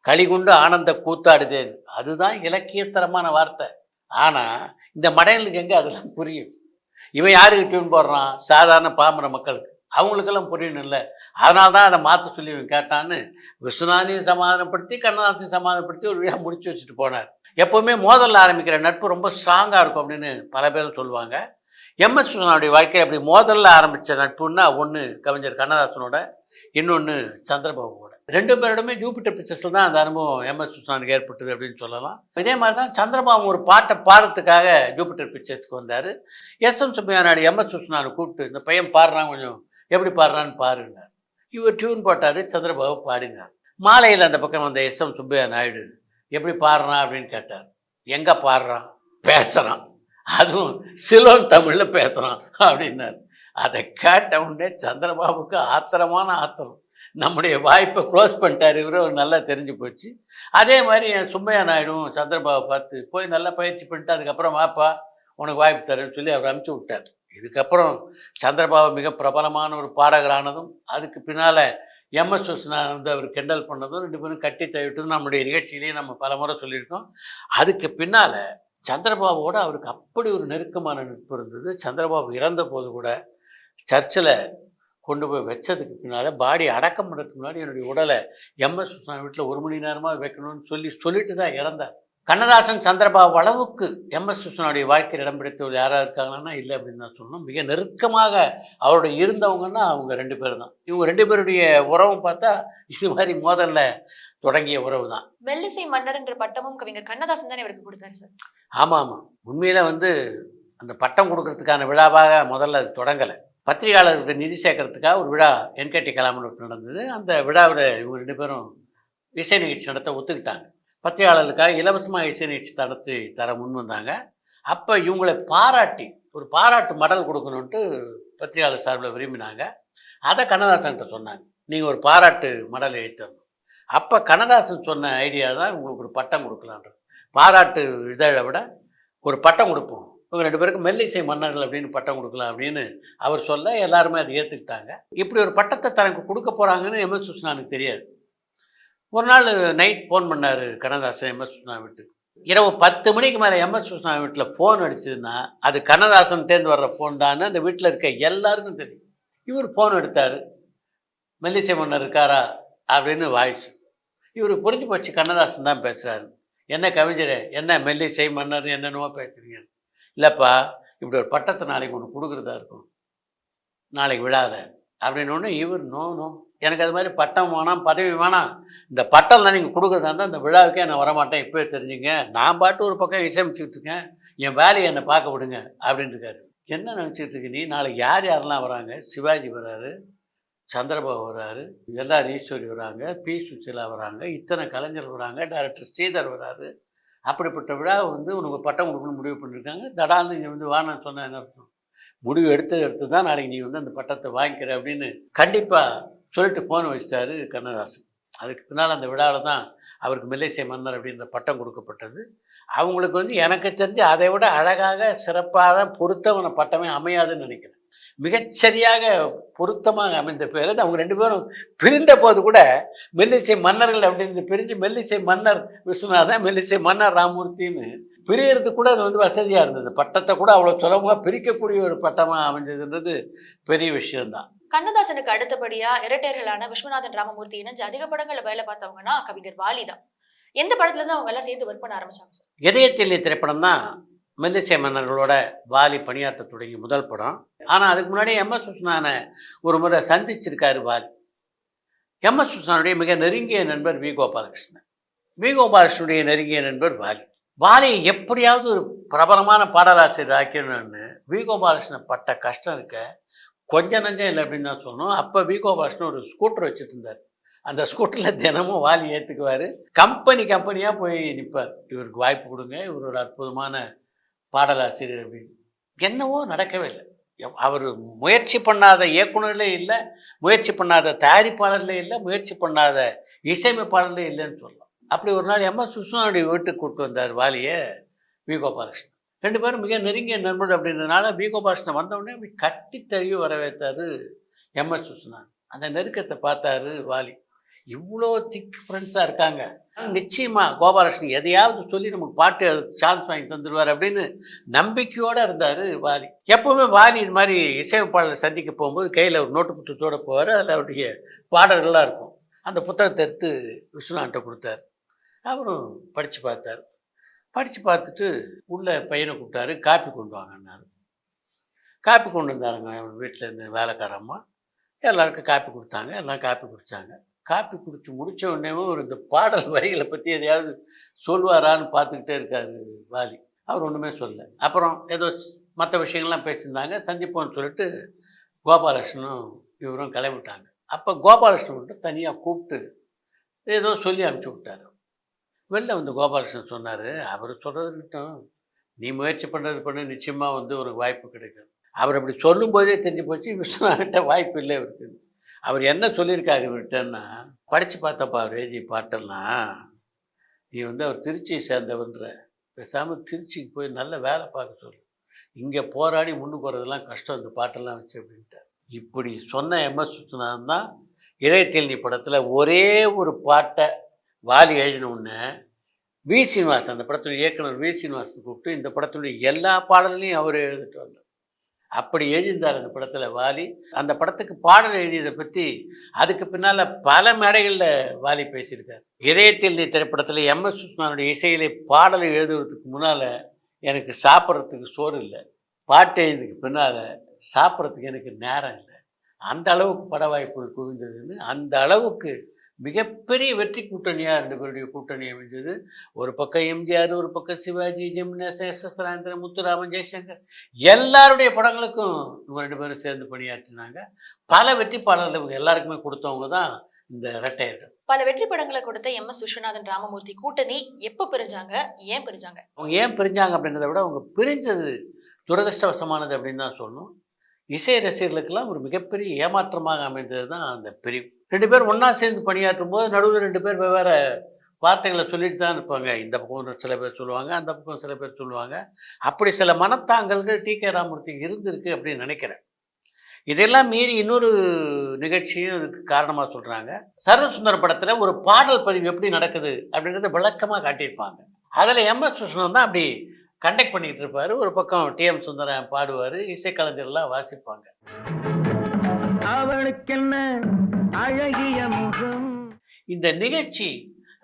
களி கொண்டு ஆனந்த கூத்தாடுதேன், அதுதான் இலக்கியத்தரமான வார்த்தை. ஆனால் இந்த மடையனுக்கு எங்கே அதெல்லாம் புரியும்? இவன் யாருக்கு டியூன் போடுறான்? சாதாரண பாமர மக்களுக்கு, அவங்களுக்கெல்லாம் புரியணும்ல. அதனால தான் அதை மாற்ற சொல்லி இவன் கேட்டான்னு விஸ்வநாதனையும் சமாதானப்படுத்தி கண்ணதாசனையும் சமாதானப்படுத்தி ஒரு விழா முடிச்சு வச்சுட்டு போனார். எப்போவுமே மோதலில் ஆரம்பிக்கிற நட்பு ரொம்ப ஸ்ட்ராங்காக இருக்கும் அப்படின்னு பல பேரும் சொல்லுவாங்க. எம்எஸ் விஸ்வநாதனுடைய வாழ்க்கை அப்படி மோதலில் ஆரம்பித்த நட்புன்னா ஒன்று கவிஞர் கண்ணதாசனோட, இன்னொன்று சந்திரபாபுவோட. 2 பேரோடமே ஜூபிட்டர் பிக்சர்ஸில் தான் அந்த அனுபவம் எம்எஸ் விஸ்வநாதனுக்கு ஏற்பட்டது அப்படின்னு சொல்லலாம். இதே மாதிரி தான் சந்திரபாபு ஒரு பாட்டை பாடுறதுக்காக ஜூபிட்டர் பிக்சர்ஸ்க்கு வந்தார். எஸ்.எம். சுப்பையா நாயுடு எம்எஸ் விஸ்வநாதனை கூப்பிட்டு இந்த பையன் பாடுறான், கொஞ்சம் எப்படி பாடுறான்னு பாருன்னார். இவர் டியூன் போட்டார், சந்திரபாபு பாடினார். மாலையில் அந்த பக்கம் வந்த எஸ்.எம். சுப்பையா நாயுடு எப்படி பாடுறான் அப்படின்னு கேட்டார். எங்கே பாடுறான்? பேசுகிறான், அதுவும் சிலோன் தமிழில் பேசுகிறான் அப்படின்னார். அதை கேட்ட உடனே சந்திரபாபுக்கு ஆத்திரமான ஆத்திரம். நம்முடைய வாய்ப்பை க்ளோஸ் பண்ணிட்டார் இவரு, நல்லா தெரிஞ்சு போச்சு. அதே மாதிரி என் சுப்பையா நாயுடும் சந்திரபாபு பார்த்து போய் நல்லா பயிற்சி பண்ணிட்டு அதுக்கப்புறம் வாப்பா உனக்கு வாய்ப்பு தரேன்னு சொல்லி அவர் அனுப்பிச்சி விட்டார். இதுக்கப்புறம் சந்திரபாபு மிக பிரபலமான ஒரு பாடகரானதும், அதுக்கு பின்னால் எம்எஸ் விஸ்வநாதன் வந்து அவர் கிண்டல் பண்ணதும், 2 பேரும் கட்டி தவிட்டதும் நம்முடைய நிகழ்ச்சியிலேயே நம்ம பல முறை சொல்லியிருக்கோம். அதுக்கு பின்னால் சந்திரபாபுவோட அவருக்கு அப்படி ஒரு நெருக்கமான நட்பு இருந்தது. சந்திரபாபு இறந்த போது கூட சர்ச்சில் கொண்டு போய் வச்சதுக்கு பின்னால், பாடி அடக்கம் பண்ணுறதுக்கு முன்னாடி என்னுடைய உடலை எம்எஸ் விஸ்வநாதன் வீட்டில் 1 மணி நேரமாக வைக்கணும்னு சொல்லிட்டு தான் இறந்தார். கண்ணதாசன் சந்திரபாபு அளவுக்கு எம்எஸ் விஸ்வநாதனுடைய வாழ்க்கையில் இடம் பிடித்தவர் யாராக இருக்காங்கன்னா இல்லை அப்படின்னு தான் சொல்லணும். மிக நெருக்கமாக அவருடைய இருந்தவங்கன்னா அவங்க 2 பேர் தான். இவங்க 2 பேருடைய உறவும் பார்த்தா இது மாதிரி மோதல்ல தொடங்கிய உறவு தான். மெல்லிசை மன்னர் என்ற பட்டமும் கவிஞர் கண்ணதாசன் தானே இவருக்கு கொடுத்தாரு சார். ஆமாம், உண்மையில் அந்த பட்டம் கொடுக்கறதுக்கான விழாவாக முதல்ல அது தொடங்கலை. பத்திரிகையாளர்களுக்கு நிதி சேர்க்கறதுக்காக ஒரு விழா என்கேடி கலாமண்டபத்தில் நடந்தது. அந்த விழாவில் இவங்க 2 பேரும் இசை நிகழ்ச்சி நடத்த ஒத்துக்கிட்டாங்க. பத்திரிகையாளர்களுக்காக இலவசமாக இசை நிகழ்ச்சி நடத்தி தர முன் வந்தாங்க. அப்போ இவங்களை பாராட்டி ஒரு பாராட்டு மடல் கொடுக்கணுன்ட்டு பத்திரிகையாளர் சார்பில் விரும்பினாங்க. அதை கண்ணதாசன்கிட்ட சொன்னாங்க, நீங்கள் ஒரு பாராட்டு மடல் எழுத்தணும். அப்போ கண்ணதாசன் சொன்ன ஐடியா தான் உங்களுக்கு ஒரு பட்டம் கொடுக்கலான்றது. பாராட்டு இதழை விட ஒரு பட்டம் கொடுப்போம், இவங்க 2 பேருக்கு மெல்லிசை மன்னர்கள் அப்படின்னு பட்டம் கொடுக்கலாம் அப்படின்னு அவர் சொல்ல எல்லாருமே அதை ஏற்றுக்கிட்டாங்க. இப்படி ஒரு பட்டத்தை தனக்கு கொடுக்க போகிறாங்கன்னு எம்எஸ் விஸ்வநாதனுக்கு தெரியாது. ஒரு நாள் நைட் ஃபோன் பண்ணார் கண்ணதாசன் எம்எஸ் விஸ்வநாதன் வீட்டுக்கு. இரவு 10 மணிக்கு மேலே எம்எஸ் விஸ்வநாதன் வீட்டில் ஃபோன் அடிச்சதுன்னா அது கண்ணதாசன்கிட்டேருந்து வர்ற ஃபோன் தான்னு அந்த வீட்டில் இருக்க எல்லாருக்கும் தெரியும். இவர் ஃபோன் எடுத்தார், மெல்லிசை மன்னர் இருக்காரா அப்படின்னு வாய்ஸ். இவர் புரிஞ்சு போச்சு கண்ணதாசன் தான் பேசுகிறாரு. என்ன கவிஞரே, என்ன மெல்லிசை மன்னர் என்னென்னவோ பேசுறீங்க. இல்லைப்பா, இப்படி ஒரு பட்டத்தை நாளைக்கு ஒன்று கொடுக்குறதா இருக்கும், நாளைக்கு விழாத அப்படின்னு ஒன்று. இவர் நோ நோ, எனக்கு அது மாதிரி பட்டம் வேணாம், பதவி வேணாம், இந்த பட்டம்லாம் நீங்கள் கொடுக்குறதா இருந்தால் அந்த விழாவுக்கே நான் வரமாட்டேன், இப்போவே தெரிஞ்சுங்க, நான் பாட்டு ஒரு பக்கம் இசையமைச்சிக்கிட்டு இருக்கேன், என் வேலையை என்னை பார்க்க விடுங்க அப்படின்னு இருக்காரு. என்ன நினச்சிட்டு இருக்கு நீ? நாளைக்கு யார் யாரெல்லாம் வராங்க? சிவாஜி வராரு, சந்திரபாபு வராரு, எல்லார் ஈஸ்வரி வராங்க, பி சுசிலா வராங்க, இத்தனை கலைஞர் வராங்க, டைரக்டர் ஸ்ரீதர் வராரு. அப்படிப்பட்ட விழா உனக்கு பட்டம் கொடுக்கணும்னு முடிவு பண்ணியிருக்காங்க. தடான்னு இங்கே வான்னு சொன்ன என்ன அர்த்தம்? முடிவு எடுத்து தான் நாளைக்கு நீ அந்த பட்டத்தை வாங்கிக்கிற அப்படின்னு கண்டிப்பாக சொல்லிட்டு ஃபோன் வச்சிட்டாரு கண்ணதாசன். அதுக்கு பின்னால் அந்த விழாவில் தான் அவருக்கு மெல்லிசை மன்னர் அப்படின்ற பட்டம் கொடுக்கப்பட்டது. அவங்களுக்கு எனக்கு தெரிஞ்சு அதை விட அழகாக சிறப்பாக பொருத்தமான பட்டமே அமையாதுன்னு நினைக்கிறேன். மிகச்சரியாக பொருத்தமாக அமைந்த பேர் அது. அவங்க 2 பேரும் பிரிந்த போது கூட மெல்லிசை மன்னர்கள் அப்படின்னு பிரிஞ்சு மெல்லிசை மன்னர் விஸ்வநாதன், மெல்லிசை மன்னர் ராமூர்த்தின்னு பிரியறதுக்கு கூட அது வசதியாக இருந்தது. பட்டத்தை கூட அவ்வளோ சுலபமாக பிரிக்கக்கூடிய ஒரு பட்டமாக அமைஞ்சதுன்றது பெரிய விஷயம்தான். கண்ணதாசனுக்கு அடுத்தபடியா இரட்டையர்களான விஸ்வநாதன் ராமமூர்த்தி இணைஞ்சு அதிக படங்கள்ல வேலை பார்த்தவங்கன்னா கவிஞர் வாலி தான். எந்த படத்துல இருந்து அவங்க எல்லாம் சேர்ந்து ஒர்க் பண்ண ஆரம்பிச்சாங்க சார்? இதயத்தில் திரைப்படம் தான் மெல்லிசை மன்னர்களோட வாலி பணியாற்ற தொடங்கி முதல் படம். ஆனால் அதுக்கு முன்னாடி எம்எஸ் விஸ்வநாதனை ஒரு முறை சந்திச்சிருக்காரு வாலி. எம்எஸ் விஸ்வநாதனுடைய மிக நெருங்கிய நண்பர் வி கோபாலகிருஷ்ணன், வி கோபாலகிருஷ்ணனுடைய நெருங்கிய நண்பர் வாலி. வாலியை எப்படியாவது ஒரு பிரபலமான பாடலாசிரியர் ஆக்கணும்னு வி கோபாலகிருஷ்ணன் பட்ட கஷ்டம் இருக்க கொஞ்சம் நஞ்சம் இல்லை அப்படின்னு தான் சொல்லணும். அப்போ வி கோபாலகிருஷ்ணன் ஒரு ஸ்கூட்டர் வச்சுட்டு இருந்தார். அந்த ஸ்கூட்டரில் தினமும் வாலி ஏற்றுக்குவார். கம்பெனியாக போய் நிற்பார், இவருக்கு வாய்ப்பு கொடுங்க, இவர் ஒரு அற்புதமான பாடலாசிரியர் அப்படின்னு. என்னவோ நடக்கவே இல்லை. அவர் முயற்சி பண்ணாத இயக்குனர்களே இல்லை, முயற்சி பண்ணாத தயாரிப்பாளர்களே இல்லை, முயற்சி பண்ணாத இசையமைப்பாளர்களே இல்லைன்னு சொல்லலாம். அப்படி ஒரு நாள் எம்எஸ் விஸ்வநாதனுடைய வீட்டுக்கு கூப்பிட்டு வந்தார் வாலியை வி கோபாலகிருஷ்ணன். 2 பேரும் மிக நெருங்கிய நண்பர்கள் அப்படின்றதுனால வி கோபாலகிருஷ்ணன் வந்தவுடனே அப்படி கட்டி தழுவி வரவேற்றார் எம்எஸ் விஸ்வநாதன். அந்த நெருக்கத்தை பார்த்தாரு வாலி. இவ்வளோ திக் ஃப்ரெண்ட்ஸாக இருக்காங்க, நிச்சயமாக கோபாலகிருஷ்ணன் எதையாவது சொல்லி நமக்கு பாட்டு சான்ஸ் வாங்கி தந்துடுவார் அப்படின்னு நம்பிக்கையோடு இருந்தார் வாலி. எப்போவுமே வாலி இது மாதிரி இசையமைப்பாளரை சந்திக்க போகும்போது கையில் ஒரு நோட்டு புத்தகத்தோடு போவார். அதில் அவருடைய பாடல்கள்லாம் இருக்கும். அந்த புத்தகத்தை எடுத்து விஸ்வநாதன்கிட்ட கொடுத்தார். அவரும் படித்து பார்த்தார். படித்து பார்த்துட்டு உள்ள பையனை கூப்பிட்டாரு, காப்பி கொண்டு வாங்கன்னாரு. காப்பி கொண்டு வந்தாருங்க அவர் வீட்டில் இருந்து வேலைக்காரம்மா. எல்லாருக்கும் காப்பி கொடுத்தாங்க, எல்லாம் காப்பி குடித்தாங்க. காப்பி குடிச்சு முடித்த உடனே ஒரு இந்த பாடல் வரிகளை பற்றி எதையாவது சொல்வாரான்னு பார்த்துக்கிட்டே இருக்கார் வாலி. அவர் ஒன்றுமே சொல்லலை. அப்புறம் ஏதோ மற்ற விஷயங்கள்லாம் பேசியிருந்தாங்க. சந்திப்போன்னு சொல்லிட்டு கோபாலகிருஷ்ணனும் இவரும் கிளம்பிட்டாங்க. அப்போ கோபாலகிருஷ்ணன் மட்டும் தனியாக கூப்பிட்டு ஏதோ சொல்லி அனுப்பிச்சி விட்டார். வெளில வந்து கோபாலகிருஷ்ணன் சொன்னார், அவர் சொல்கிறதுக்கிட்டும் நீ முயற்சி பண்ணுறது பண்ணு, நிச்சயமாக ஒரு வாய்ப்பு கிடைக்கும். அவர் அப்படி சொல்லும்போதே தெரிஞ்சு போச்சு விஸ்வநாதன்கிட்ட வாய்ப்பு இல்லை இவருக்கு. அவர் என்ன சொல்லியிருக்காரு இவர்கிட்டன்னா, படித்து பார்த்தப்பா ரேஜி பாட்டெல்லாம், நீ அவர் திருச்சியை சேர்ந்தவன்ற, பேசாமல் திருச்சிக்கு போய் நல்ல வேலை பார்க்க சொல்லு, இங்கே போராடி முன்னுக்கு வரதெல்லாம் கஷ்டம் இந்த பாட்டெல்லாம் வச்சு அப்படின்ட்டார். இப்படி சொன்ன எம்எஸ் விஸ்வநாதன் தான் இதயத்தில் நீ படத்தில் ஒரே ஒரு பாட்டை வாலி எழுதினோடனே வி சீனிவாசன், அந்த படத்துடைய இயக்குனர் வி சீனிவாசன் கூப்பிட்டு இந்த படத்துடைய எல்லா பாடல்களையும் அவர் எழுதிட்டு வந்தார். அப்படி எழுதியிருந்தார் அந்த படத்தில் வாலி. அந்த படத்துக்கு பாடல் எழுதியதை பற்றி அதுக்கு பின்னால் பல மேடைகளில் வாலி பேசியிருக்கார். இதயத்தில் நீ திரைப்படத்தில் எம்எஸ் விஸ்வநாதனுடைய இசையிலே பாடலை எழுதுறதுக்கு முன்னால் எனக்கு சாப்பிட்றதுக்கு சோறு இல்லை, பாட்டு எழுதுக்கு பின்னால் சாப்பிட்றதுக்கு எனக்கு நேரம் இல்லை, அந்த அளவுக்கு பட வாய்ப்புகள் குவிந்ததுன்னு, அந்த அளவுக்கு மிகப்பெரிய வெற்றி கூட்டணியாக 2 பேருடைய கூட்டணி அமைஞ்சது. ஒரு பக்கம் எம்ஜிஆர், ஒரு பக்கம் சிவாஜி, ஜெமினா, சேஷாத்ரேந்திரன், முத்துராமன், ஜெய்சங்கர், எல்லாருடைய படங்களுக்கும் இவங்க 2 பேரும் சேர்ந்து பணியாற்றினாங்க. பல வெற்றி பாடல்கள் இவங்க எல்லாருக்குமே கொடுத்தவங்க தான் இந்த இரட்டையர்கள். பல வெற்றி படங்களை கொடுத்த எம்எஸ் விஸ்வநாதன் ராமமூர்த்தி கூட்டணி எப்ப பிரிஞ்சாங்க, ஏன் பிரிஞ்சாங்க? அவங்க ஏன் பிரிஞ்சாங்க அப்படின்றத விட அவங்க பிரிஞ்சது துரதிருஷ்டவசமானது அப்படின்னு தான் சொல்லணும். இசை ரசிகர்களுக்கெல்லாம் ஒரு மிகப்பெரிய ஏமாற்றமாக அமைந்தது தான் அந்த பிரிவு. 2 பேர் ஒன்றா சேர்ந்து பணியாற்றும் போது நடுவில் 2 பேர் வெவ்வேறு வார்த்தைகளை சொல்லிட்டு தான் இருப்பாங்க. இந்த பக்கம் சில பேர் சொல்லுவாங்க, அந்த பக்கம் சில பேர் சொல்லுவாங்க. அப்படி சில மனத்தாங்கல்கள் டி.கே. ராமமூர்த்திக்கு இருந்திருக்கு அப்படின்னு நினைக்கிறேன். இதெல்லாம் மீறி இன்னொரு நிகழ்ச்சியும் இதுக்கு காரணமாக சொல்கிறாங்க. சர்வசுந்தர படத்தில் ஒரு பாடல் பதிவு எப்படி நடக்குது அப்படின்றத விளக்கமாக காட்டியிருப்பாங்க. அதில் எம்எஸ் விஸ்வநாதன் தான் அப்படி கண்டக்ட் பண்ணிக்கிட்டு இருப்பார். ஒரு பக்கம் டி.எம். சுந்தரம் பாடுவார், இசைக்கலைஞர்லாம் வாசிப்பாங்க. இந்த நிகழ்ச்சி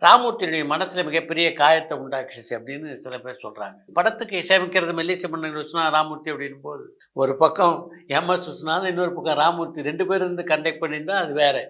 ராமமூர்த்தியுடைய மனசில் மிகப்பெரிய காயத்தை உண்டாக்கிடுச்சு அப்படின்னு சில பேர் சொல்கிறாங்க. படத்துக்கு இசையமைக்கிறது மெல்லிசை மன்னன் விஸ்வநாதன் ராமமூர்த்தி அப்படின் போது ஒரு பக்கம் எம்எஸ் விஸ்வநாதன், இன்னொரு பக்கம் ராமமூர்த்தி 2 பேர் இருந்து கண்டக்ட் பண்ணியிருந்தால் அது வேறு.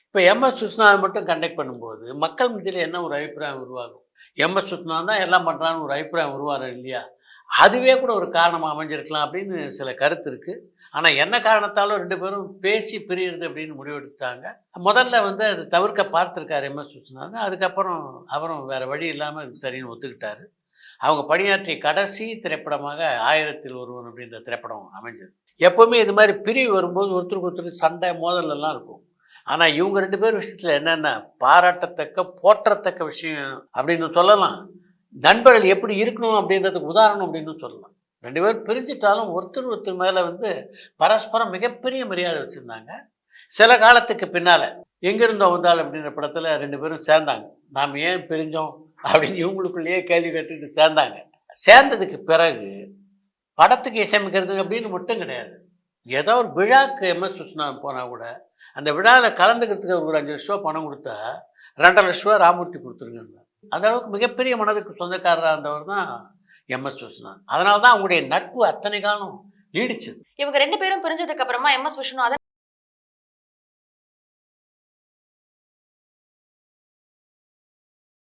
இப்போ எம்எஸ் விஸ்வநாதன் மட்டும் கண்டக்ட் பண்ணும்போது மக்கள் மத்தியில் என்ன ஒரு அபிப்பிராயம் உருவாகும்? எம்எஸ் விஸ்வநாதன் தான் எல்லாம் பண்ணுறான்னு ஒரு அபிப்பிராயம் உருவாரம் இல்லையா? அதுவே கூட ஒரு காரணமாக அமைஞ்சிருக்கலாம் அப்படின்னு சில கருத்து இருக்குது. ஆனால் என்ன காரணத்தாலும் 2 பேரும் பேசி பிரியுறது அப்படின்னு முடிவெடுத்தாங்க. முதல்ல அது தவிர்க்க பார்த்துருக்காரு எம்எஸ் விஸ்வநாதன். அதுக்கப்புறம் அவரும் வேறு வழி இல்லாமல் சரின்னு ஒத்துக்கிட்டாரு. அவங்க பணியாற்றிய கடைசி திரைப்படமாக 1000ல் ஒருவன் அப்படின்ற திரைப்படம் அமைஞ்சது. எப்போவுமே இது மாதிரி பிரிவு வரும்போது ஒருத்தருக்கு ஒருத்தர் சண்டை மோதலெல்லாம் இருக்கும். ஆனால் இவங்க 2 பேர் விஷயத்தில் என்னென்ன பாராட்டத்தக்க போற்றத்தக்க விஷயம் அப்படின்னு சொல்லலாம். நண்பர்கள் எப்படி இருக்கணும் அப்படின்றதுக்கு உதாரணம் அப்படின்னு சொல்லலாம். 2 பேர் பிரிஞ்சிட்டாலும் ஒருத்தர் மேலே பரஸ்பரம் மிகப்பெரிய மரியாதை வச்சுருந்தாங்க. சில காலத்துக்கு பின்னால் எங்கேருந்தோ வந்தால் அப்படின்ற படத்தில் 2 பேரும் சேர்ந்தாங்க. நாம் ஏன் பிரிஞ்சோம் அப்படின்னு இவங்களுக்குள்ளேயே கேள்வி கேட்டுக்கிட்டு சேர்ந்தாங்க. சேர்ந்ததுக்கு பிறகு படத்துக்கு இசையமைக்கிறது அப்படின்னு மட்டும் கிடையாது. ஏதோ ஒரு விழாக்கு எம்எஸ் விஸ்வநாதன் போனால் கூட அந்த விழாவில் கலந்துக்கிறதுக்கு ஒரு 5 லட்ச ரூபா பணம் கொடுத்தா 2.5 லட்ச ரூபா ராமமூர்த்தி கொடுத்துருங்க. அந்த அளவுக்கு மிகப்பெரிய மனதுக்கு சொந்தக்காரராக இருந்தவர் தான் எம்எஸ் விஸ்வநாதன். அதனால தான் அவங்களுடைய நட்பு அத்தனை காலம் நீடிச்சது. இவங்க 2 பேரும் பிரிஞ்சதுக்கு அப்புறமா எம்எஸ் விஸ்வநாதன்